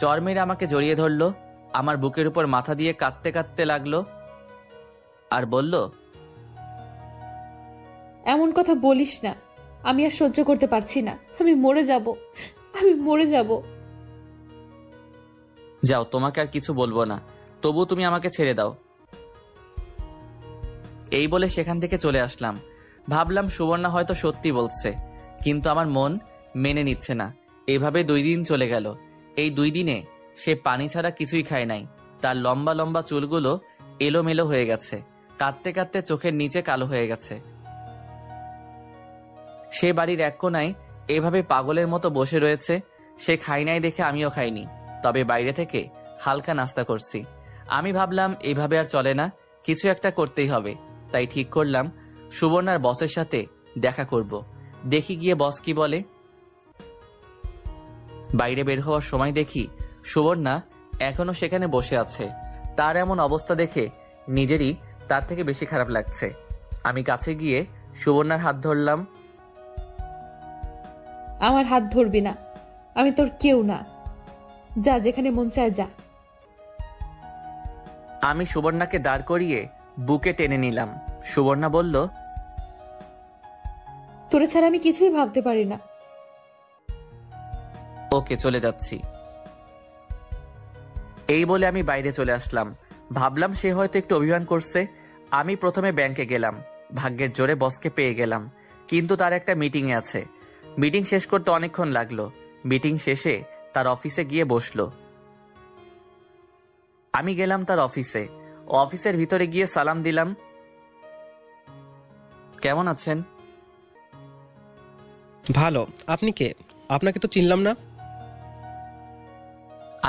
চর মেরে আমাকে জড়িয়ে ধরলো, আমার বুকের উপর মাথা দিয়ে কাঁদতে কাঁদতে লাগলো আর বলল, এমন কথা বলিস না। আমি আর সহ্য করতে পারছি না। আমি মরে যাব, আমি মরে যাব। যাও, তোমাকে আর কিছু বলবো না, তবু তুমি আমাকে ছেড়ে দাও। এই বলে সেখান থেকে চলে আসলাম। ভাবলাম সুবর্ণা হয়তো সত্যি বলছে, কিন্তু আমার মন মেনে নিচ্ছে না। এভাবে 2 দিন চলে গেল। এই 2 দিনে সে পানি ছাড়া কিছুই খায় নাই। তার লম্বা লম্বা চুলগুলো এলোমেলো হয়ে গেছে, কাঁদতে কাঁদতে চোখের নিচে কালো হয়ে গেছে। সে বাড়ির এক কোনায় এভাবে পাগলের মতো বসে রয়েছে। সে খাই নাই দেখে আমিও খাইনি, তবে বাইরে থেকে হালকা নাস্তা করছি। আমি ভাবলাম এইভাবে আর চলে না, কিছু একটা করতেই হবে। তাই ঠিক করলাম সুবর্ণার বসের সাথে দেখা করব। দেখি গিয়ে বস কি বলে। বাইরে বের হওয়ার সময় দেখি সুবর্ণা এখনো সেখানে বসে আছে। তার এমন অবস্থা দেখে নিজেরই তার থেকে বেশি খারাপ লাগছে। আমি কাছে গিয়ে সুবর্ণার হাত ধরলাম। আমার হাত ধরবি না, আমি তোর কেউ না। যা, যেখানে মন চায় যা। আমি সুবর্ণাকে দাঁড় করিয়ে বুকে টেনে নিলাম। সুবর্ণা বলল, তোরে ছাড়া আমি কিছুই ভাবতে পারি না। ওকে, চলে যাচ্ছি। এই বলে আমি বাইরে চলে আসলাম। ভাবলাম সে হয়তো একটু অভিমান করছে। আমি প্রথমে ব্যাংকে গেলাম। ভাগ্যের জোরে বসকে পেয়ে গেলাম, কিন্তু তার একটা মিটিংয়ে আছে। মিটিং শেষ করতে অনেকক্ষণ লাগলো। মিটিং শেষে তার অফিসে গিয়ে বসলো। আমি গেলাম তার অফিসে। অফিসের ভিতরে গিয়ে সালাম দিলাম। কেমন আছেন? ভালো। আপনি কে? আপনাকে তো চিনলাম না।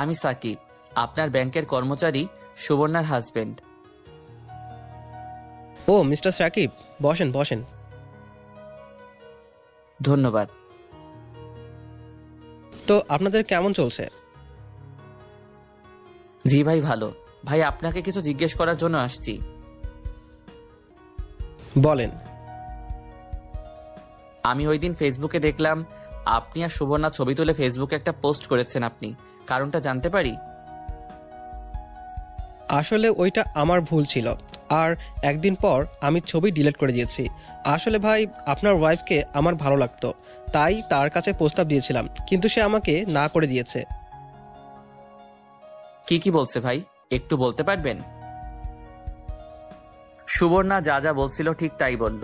আমি সাকিব, আপনার ব্যাংকের কর্মচারী, সুবর্ণার হাজবেন্ড। ও মিস্টার সাকিব, বসেন বসেন। ধন্যবাদ। তো আপনাদের কেমন চলছে? জি ভাই, ভালো। ভাই, আপনাকে কিছু জিজ্ঞেস করার জন্য আসছি। বলেন। আমি ওই দিন ফেসবুকে দেখলাম আপনি আর সুবর্ণা ছবি তুলে ফেসবুকে একটা পোস্ট করেছেন। আপনি কারণটা জানতে পারি? আসলে ওইটা আমার ভুল ছিল, আর একদিন পর আমি ছবি ডিলিট করে দিয়েছি। আসলে ভাই, আপনার ওয়াইফকে আমার ভালো লাগতো, তাই তার কাছে প্রস্তাব দিয়েছিলাম, কিন্তু সে আমাকে না করে দিয়েছে। কি কি বলছে ভাই, একটু বলতে পারবেন? সুবর্ণা যা যা বলছিল ঠিক তাই বলল,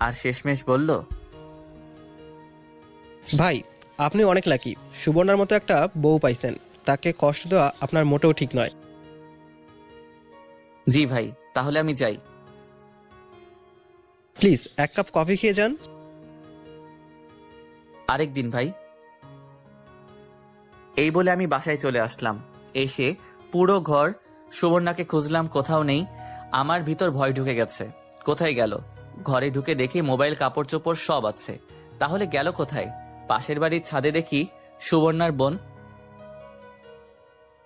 আর শেষমেশ বলল, ভাই, আপনি অনেক লাকি, সুবর্ণার মতো একটা বউ পাইছেন। তাকে কষ্ট দেওয়া আপনার মোটেও ঠিক নয়। জি ভাই, তাহলে আমি যাই। প্লিজ 1 কাপ কফি খেয়ে যান। আরেক দিন ভাই। এই বলে আমি বাসায় চলে আসলাম। এসে পুরো ঘর সুবর্ণাকে খুঁজলাম, কোথাও নেই। আমার ভিতর ভয় ঢুকে গেছে। কোথায় গেল? ঘরে ঢুকে দেখি মোবাইল, কাপড় চোপড় সব আছে। তাহলে গেল কোথায়? পাশের বাড়ির ছাদে দেখি সুবর্ণার বোন।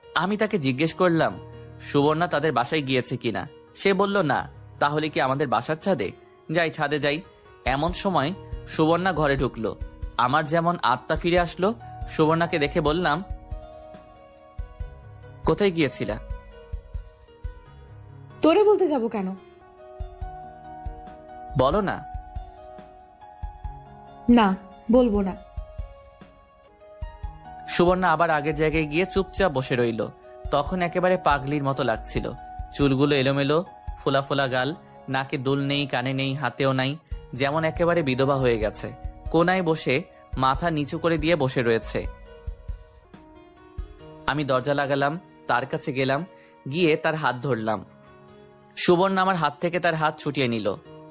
আমি তাকে জিজ্ঞেস করলাম সুবর্ণা তাদের বাসায় গিয়েছে কিনা। সে বলল না। তাহলে কি আমাদের বাসার ছাদে? যাই, ছাদে যাই। এমন সময় সুবর্ণা ঘরে ঢুকলো। আমার যেমন আত্মা ফিরে আসলো। সুবর্ণাকে দেখে বললাম, কোথায় গিয়েছিলা? তোরে বলতে যাব কেন? বলো না। না, বলবো না। সুবর্ণা আবার আগের জায়গায় গিয়ে চুপচাপ বসে রইল। তখন একেবারে পাগলির মতো লাগছিল। চুলগুলো এলোমেলো, ফোলা ফোলা গাল, নাকে দুল নেই, কানে নেই, হাতেও নাই, যেমন একেবারে বিধবা হয়ে গেছে। কোনায় বসে মাথা নিচু করে দিয়ে বসে রয়েছে। আমি দরজা লাগালাম, তার কাছে গেলাম, গিয়ে তার হাত ধরলাম। সুবর্ণা আমার হাত থেকে তার হাত ছুটিয়ে নিল।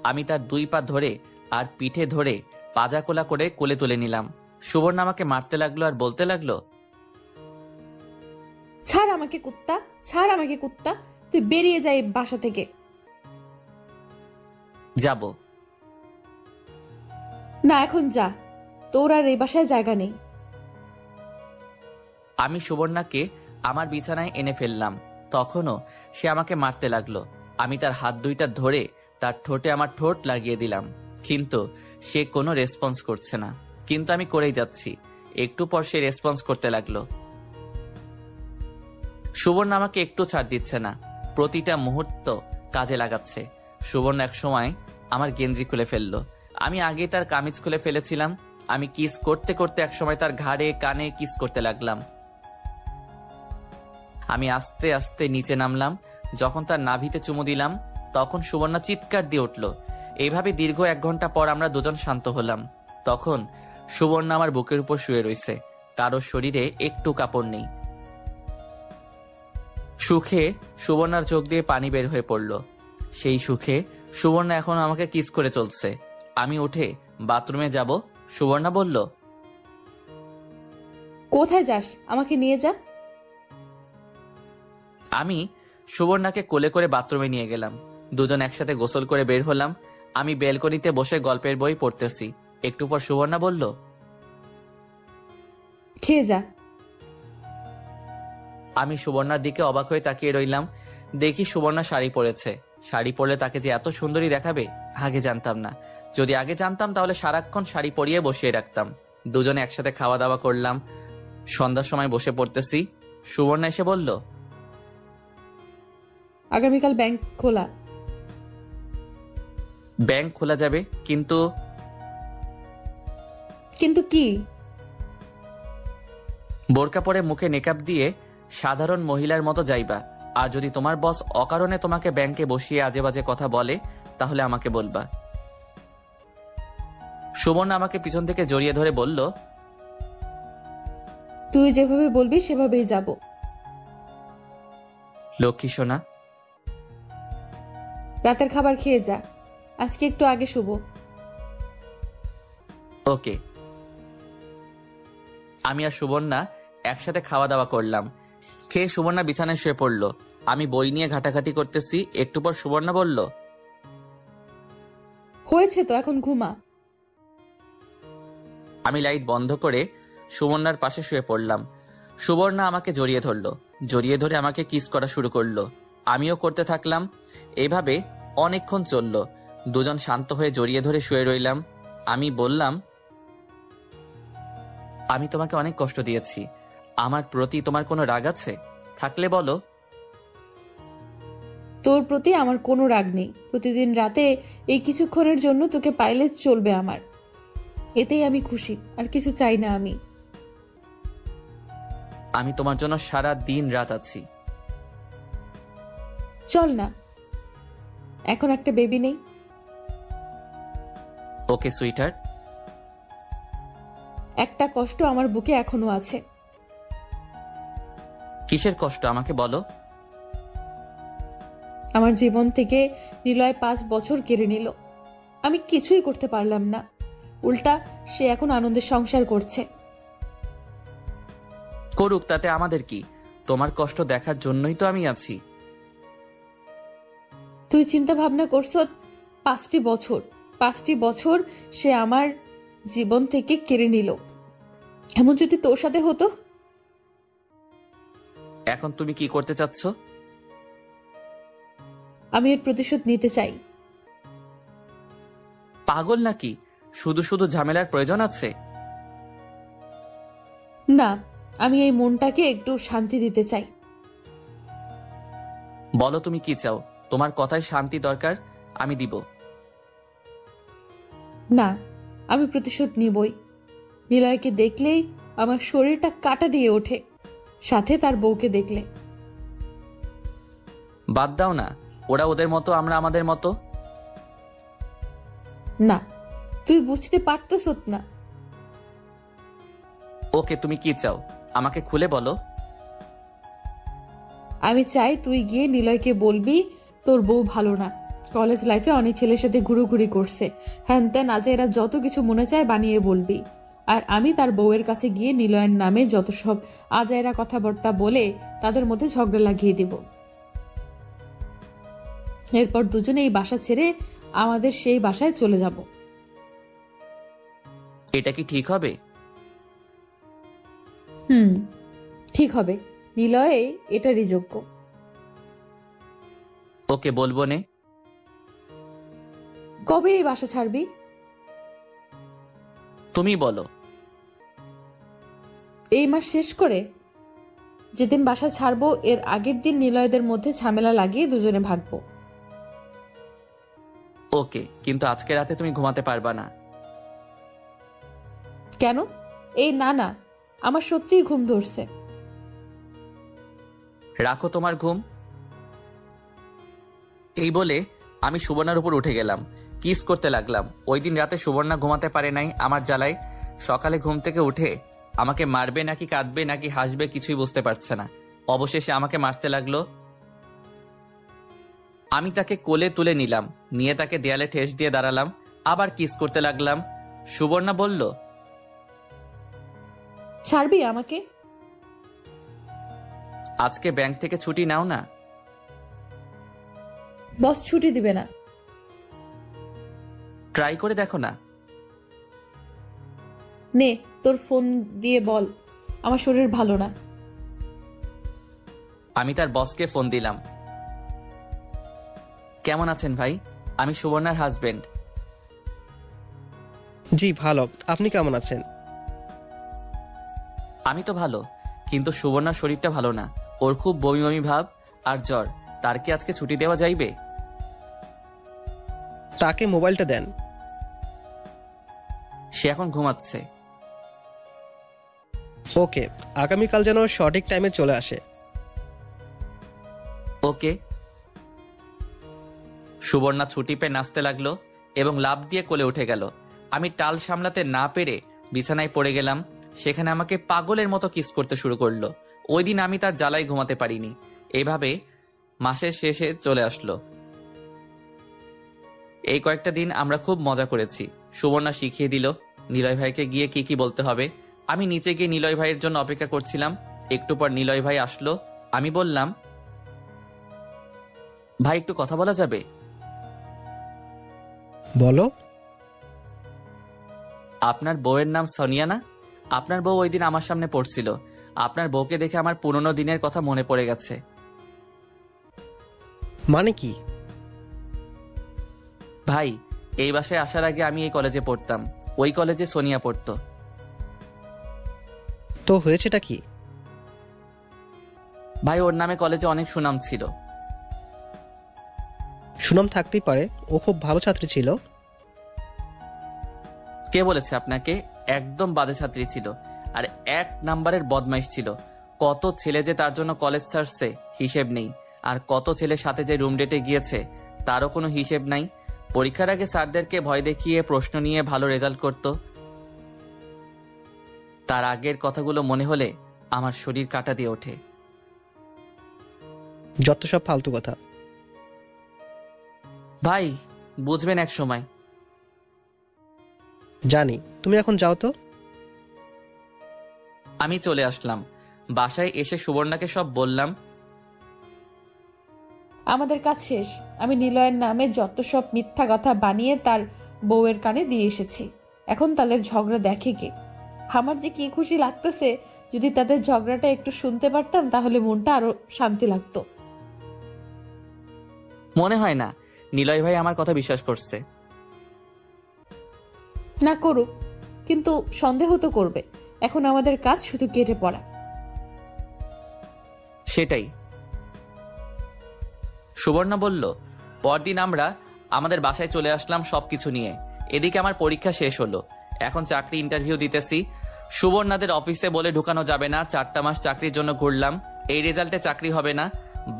আমি তার 2 পা ধরে আর পিঠে ধরে পাজা কোলা করে কোলে তুলে নিলাম। সুবর্ণা আমাকে মারতে লাগলো আর বলতে লাগলো, ছাড় আমাকে কুত্তা, ছাড় আমাকে কুত্তা, তুই বেরিয়ে যাই বাসা থেকে। যাব না, এখন যা, তোর আর এই বাসায় জায়গা নেই। আমি সুবর্ণাকে আমার বিছানায় এনে ফেললাম। তখনও সে আমাকে মারতে লাগলো। আমি তার হাত দুইটা ধরে তার ঠোঁটে আমার ঠোঁট লাগিয়ে দিলাম, কিন্তু সে কোনো রেসপন্স করছে না। কিন্তু আমি করেই যাচ্ছি। একটু পর সে রেসপন্স করতে লাগলো। সুবর্ণ আমাকে একটু ছাড় দিচ্ছে না, প্রতিটা মুহূর্ত কাজে লাগাচ্ছে। সুবর্ণ এক সময় আমার গেঞ্জি খুলে ফেললো। আমি আগেই তার কামিজ খুলে ফেলেছিলাম। আমি কিস করতে করতে একসময় তার ঘাড়ে কানে কিস করতে লাগলাম। আমি আস্তে আস্তে নিচে নামলাম। যখন তার নাভিতে চুমু দিলাম, তখন সুবর্ণা চিৎকার দিয়ে উঠল। এইভাবে দীর্ঘ 1 ঘন্টা পর আমরা দুজন শান্ত হলাম। তখন সুবর্ণা আমার বুকের উপর শুয়ে রয়েছে, কারোর শরীরে একটু কাপড় নেই। সুখে সুবর্ণার চোখ দিয়ে পানি বের হয়ে পড়ল। সেই সুখে সুবর্ণা এখন আমাকে কিস করে চলছে। আমি উঠে বাথরুমে যাব, সুবর্ণা বলল, কোথায় যাস? আমাকে নিয়ে যা। আমি সুবর্ণাকে কোলে করে বাথরুমে নিয়ে গেলাম। দুজন একসাথে গোসল করে বের হলাম। আমি বেলকনিতে বসে গল্পের বই পড়তেছি। একটু পর সুবর্ণা বলল, খেয়ে যা। আমি সুবর্ণার দিকে অবাক হয়ে তাকিয়ে রইলাম। দেখি সুবর্ণা শাড়ি পরেছে। শাড়ি পরলে তাকে যে এত সুন্দরী দেখাবে আগে জানতাম না। যদি আগে জানতাম তাহলে সারাক্ষণ শাড়ি পরিয়ে বসিয়ে রাখতাম। দুজনে একসাথে খাওয়া দাওয়া করলাম। সন্ধ্যার সময় বসে পড়তেছি। সুবর্ণা এসে বলল, আগামীকাল ব্যাংক খোলা। ব্যাংক খোলা যাবে, কিন্তু কিন্তু কি? বোরকা পরে মুখে নেকাব দিয়ে সাধারণ মহিলার মতো যাইবা। আর যদি তোমার বস অকারণে তোমাকে ব্যাংকে বসিয়ে আজে বাজে কথা বলে, তাহলে আমাকে বলবা। সুবর্ণা আমাকে পিছন থেকে জড়িয়ে ধরে বলল, তুই যেভাবে বলবি সেভাবেই যাব। লক্ষ্মী সোনা। রাতের খাবার খেয়ে যা, আজকে একটু আগে শুভ। ওকে। আমি আর সুবর্ণা একসাথে খাওয়া দাওয়া করলাম। খেয়ে সুবর্ণা বিছানায় শুয়ে পড়ল। আমি বই নিয়ে ঘাটাঘাটি করতেছি। একটু পর সুবর্ণা বলল, হয়েছে তো, এখন ঘুমা। আমি লাইট বন্ধ করে সুবর্ণার পাশে শুয়ে পড়লাম। সুবর্ণা আমাকে জড়িয়ে ধরলো। জড়িয়ে ধরে আমাকে কিস করা শুরু করলো। আমিও করতে থাকলাম। এইভাবে অনেকক্ষণ চলল। দুজন শান্ত হয়ে জড়িয়ে ধরে শুয়ে রইলাম। আমি বললাম, আমি তোমাকে অনেক কষ্ট দিয়েছি। আমার প্রতি তোমার কোনো রাগ আছে? থাকলে বলো। তোর প্রতি আমার কোনো রাগ নেই। প্রতিদিন রাতে এই কিছুক্ষণের জন্য তোকে পাইলে চলবে আমার। এতেই আমি খুশি, আর কিছু চাই না আমি। আমি তোমার জন্য সারা দিন রাত আছি। চল না, এখন একটা বেবি নেই? ওকে সুইটহার্ট। একটা কষ্ট আমার বুকে এখনো আছে। কিসের কষ্ট আমাকে বলো। আমার জীবন থেকে নিলয় 5 বছর কেড়ে নিল। আমি কিছুই করতে পারলাম না। উল্টা সে এখন আনন্দে সংসার করছে। করুক, তাতে আমাদের কি? তোমার কষ্ট দেখার জন্যই তো আমি আছি। তুই চিন্তা ভাবনা করছ 5টি বছর সে আমার জীবন থেকে কেড়ে নিল। এমন যদি তোর সাথে হতো? এখন তুমি কি করতে চাচ্ছ? আমি এর প্রতিশোধ নিতে চাই। পাগল নাকি? শুধু শুধু ঝামেলার প্রয়োজন আছে? না, আমি এই মনটাকে একটু শান্তি দিতে চাই। বলো তুমি কি চাও? তোমার কথায় শান্তি দরকার, আমি দিব। না, আমি প্রতিশোধ নিবই। নিলয়কে দেখলেই আমার শরীরটা কাটা দিয়ে ওঠে, সাথে তার বউকে দেখলে। বাদ দাও না, ওরা ওদের মতো, আমরা আমাদের মতো। না, তুই বুঝতে পারতেছ না। ওকে, তুমি কি চাও আমাকে খুলে বলো। আমি চাই তুই গিয়ে নিলয়কে বলবি তোর বউ ভালো না, কলেজ লাইফে অনেক ছেলের সাথে ঘুরোঘুরি করছে, হ্যান ত্যান আজাইরা যত কিছু মনে চায় বানিয়ে বলবি। আর আমি তার বউয়ের কাছে গিয়ে নিলয়ের নামে যত সব আজাইরা কথাবার্তা বলে তাদের মধ্যে ঝগড়া লাগিয়ে দিব। এরপর দুজনে এই বাসা ছেড়ে আমাদের সেই বাসায় চলে যাব। এটা কি ঠিক হবে? ঠিক হবে, নিলয়ে এটারই যোগ্য। ওকে, বলবো নে। কবে এই বাসা ছাড়বি? তুমি বলো। এই মাস শেষ করে। যেদিন বাসা ছাড়বো এর আগের দিন নিলয়দের মধ্যে ঝামেলা লাগিয়ে দুজনে ভাগবো। ওকে, কিন্তু আজকে রাতে তুমি ঘুমাতে পারবা না। কেন? এই না না, আমার সত্যিই ঘুম ধরছে। রাখো তোমার ঘুম। এই বলে আমি সুবর্ণার উপর উঠে গেলাম, কিস করতে লাগলাম। ওই দিন রাতে সুবর্ণা ঘুমাতে পারে নাই আমার জ্বালায়। সকালে ঘুম থেকে উঠে আমাকে মারবে নাকি কাঁদবে নাকি হাসবে কিছুই বুঝতে পারছে না। অবশেষে আমাকে মারতে লাগলো। আমি তাকে কোলে তুলে নিলাম, নিয়ে তাকে দেয়ালে ঠেস দিয়ে দাঁড়ালাম, আবার কিস করতে লাগলাম। সুবর্ণা বলল, ছাড়বি আমাকে? আজকে ব্যাংক থেকে ছুটি নাও না। বস ছুটি দিবে না। ট্রাই করে দেখো না। নে তোর ফোন দিয়ে বল, আমার শরীর ভালো না। আমি তার বসকে ফোন দিলাম। কেমন আছেন ভাই? আমি সুবর্ণার হাজবেন্ড। জি ভালো, আপনি কেমন আছেন? আমি তো ভালো, কিন্তু সুবর্ণার শরীরটা ভালো না। ওর খুব বমি বমি ভাব আর জ্বর। তার কি আজকে ছুটি দেওয়া যাইবে? তাকে মোবাইলটা দেন। সে এখন ঘুমাচ্ছে। ওকে, আগামীকাল যেন সঠিক টাইমে চলে আসে। ওকে। সুবর্ণা ছুটি পেয়ে নাচতে লাগলো এবং লাফ দিয়ে কোলে উঠে গেল। আমি টাল সামলাতে না পেরে বিছানায় পড়ে গেলাম। সেখানে আমাকে পাগলের মতো কিস করতে শুরু করলো। ওই দিন আমি তার জ্বালায় ঘুমাতে পারিনি। এইভাবে মাসের শেষে চলে আসলো। এই কয়েকটা দিন আমরা খুব মজা করেছি। সুবর্ণা শিখিয়ে দিল নিলয় ভাইকে গিয়ে কি কি বলতে হবে। আমি নিচে গিয়ে নিলয় ভাইয়ের জন্য অপেক্ষা করছিলাম। একটু পর নিলয় ভাই আসলো। আমি বললাম, ভাই একটু কথা বলা যাবে? বলো। আপনার বউয়ের নাম সোনিয়া না? আপনার বউ ওই দিন আমার সামনে পড়ছিল। আপনার বউকে দেখে আমার পুরনো দিনের কথা মনে পড়ে গেছে। মানে কি? ভাই, এই বাসায় আসার আগে আমি এই কলেজে পড়তাম। ওই কলেজে সোনিয়া পড়তো। তো হয়েছেটা কি? ভাই, ওর নামে কলেজে অনেক সুনাম ছিল। সুনাম থাকতেই পারে, ও খুব ভালো ছাত্রী ছিল। কে বলেছে আপনাকে? একদম বাজে ছাত্রী ছিল, আর 1 নাম্বারের বদমাইশ ছিল। কত ছেলে যে তার জন্য কলেজ ছাড়ছে হিসেব নেই। আর কত ছেলের সাথে যে রুম ডেটে গিয়েছে তারও কোনো হিসেব নাই। পরীক্ষার আগে স্যারদেরকে ভয় দেখিয়ে প্রশ্ন নিয়ে ভালো রেজাল্ট করত। তার আগের কথাগুলো মনে হলে আমার শরীর কাঁটা দিয়ে ওঠে। যত সব ফালতু কথা। ভাই, বুঝবেন এক সময়। জানি, তুমি এখন যাও তো। আমি চলে আসলাম। বাসায় এসে সুবর্ণাকে সব বললাম। আমাদের কাজ শেষ। আমি নিলয়ের নামে যত সব মিথ্যা কথা বানিয়ে তার বউয়ের কানে দিয়ে এসেছি। এখন তাদের ঝগড়া দেখে কে। আমার যে কি খুশি লাগতেছে, যদি তাদের ঝগড়াটা একটু শুনতে পারতাম তাহলে মনটা আরো শান্তি লাগতো। মনে হয় না নিলয় ভাই আমার কথা বিশ্বাস করছে। না করুক, কিন্তু সন্দেহ তো করবে। এখন আমাদের কাজ শুধু কেটে পড়া। সেটাই। সুবর্ণা বলল, পরদিন আমরা আমাদের বাসায় চলে আসলাম সবকিছু নিয়ে। এদিকে আমার পরীক্ষা শেষ হলো, এখন চাকরি ইন্টারভিউ দিতেছি। সুবর্ণাদের অফিসে বলে ঢুকানো যাবে না। 4টা মাস চাকরির জন্য ঘুরলাম। এই রেজাল্টে চাকরি হবে না,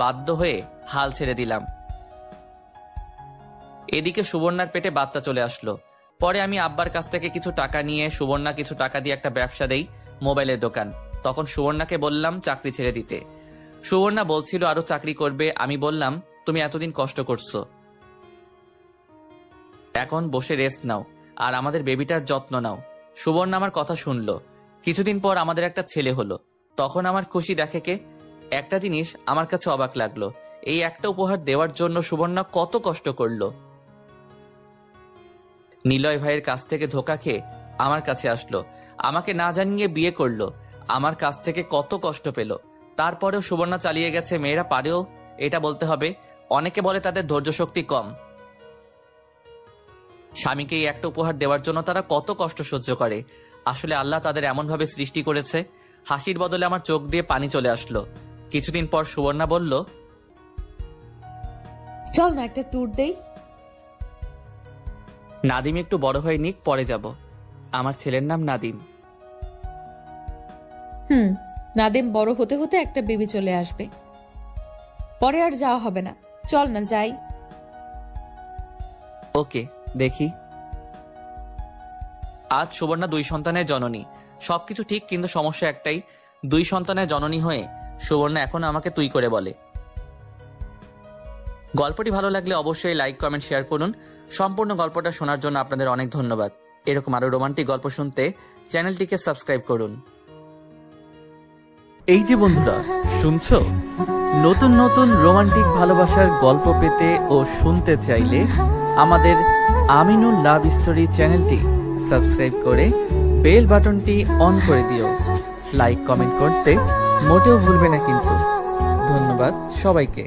বাধ্য হয়ে হাল ছেড়ে দিলাম। এদিকে সুবর্ণার পেটে বাচ্চা চলে আসলো। পরে আমি আব্বার কাছ থেকে কিছু টাকা নিয়ে সুবর্ণা কিছু টাকা দিয়ে একটা ব্যবসা দেই, মোবাইলের দোকান। তখন সুবর্ণাকে বললাম চাকরি ছেড়ে দিতে। সুবর্ণা বলছিল আরো চাকরি করবে। আমি বললাম, তুমি এতদিন কষ্ট করছো, এখন বসে রেস্ট নাও আর আমাদের বেবিটার যত্ন নাও। সুবর্ণা আমার কথা শুনলো। কিছুদিন পর আমাদের একটা ছেলে হলো। তখন আমার খুশি দেখে কে। একটা জিনিস আমার কাছে অবাক লাগলো, এই একটা উপহার দেওয়ার জন্য সুবর্ণা কত কষ্ট করলো। নিলয় ভাইয়ের কাছ থেকে ধোকা খেয়ে আমার কাছে আসলো, আমাকে না জানিয়ে বিয়ে করলো, আমার কাছ থেকে কত কষ্ট পেল। তারপরেও সুবর্ণা চালিয়ে গেছে। মেয়েরা পারেও, এটা বলতে হবে। অনেকে বলে তাদের ধৈর্য শক্তি কম। স্বামীকে এই একটা উপহার দেওয়ার জন্য তারা কত কষ্ট সহ্য করে। আসলে আল্লাহ তাদের এমনভাবে সৃষ্টি করেছে। হাসির বদলে আমার চোখ দিয়ে পানি চলে আসলো। কিছুদিন পর সুবর্ণা বলল, চল না একটা ট্যুর দেই। নাদিম একটু বড় হয়ে নিক, পরে যাব। আমার ছেলের নাম নাদিম। নাদিম বড় হতে হতে একটা বেবি চলে আসবে, পরে আর যাওয়া হবে না। চল না যাই। ওকে, দেখি। আজ সুবর্ণা 2 সন্তানের জননী। সবকিছু ঠিক, কিন্তু সমস্যা একটাই, 2 সন্তানের জননী হয়ে সুবর্ণা এখন আমাকে তুই করে বলে। গল্পটি ভালো লাগলে অবশ্যই লাইক, কমেন্ট, শেয়ার করুন। সম্পূর্ণ গল্পটা শোনার জন্য আপনাদের অনেক ধন্যবাদ। এরকম আরো রোমান্টিক গল্প শুনতে চ্যানেলটিকে সাবস্ক্রাইব করুন। এই যে বন্ধুরা, শুনছো? নতুন নতুন রোমান্টিক ভালোবাসার গল্প পেতে ও শুনতে চাইলে আমাদের আমিনুল লাভ স্টোরি চ্যানেলটি সাবস্ক্রাইব করে বেল বাটনটি অন করে দিও। লাইক কমেন্ট করতে মোটেও ভুলবে না কিন্তু। ধন্যবাদ সবাইকে।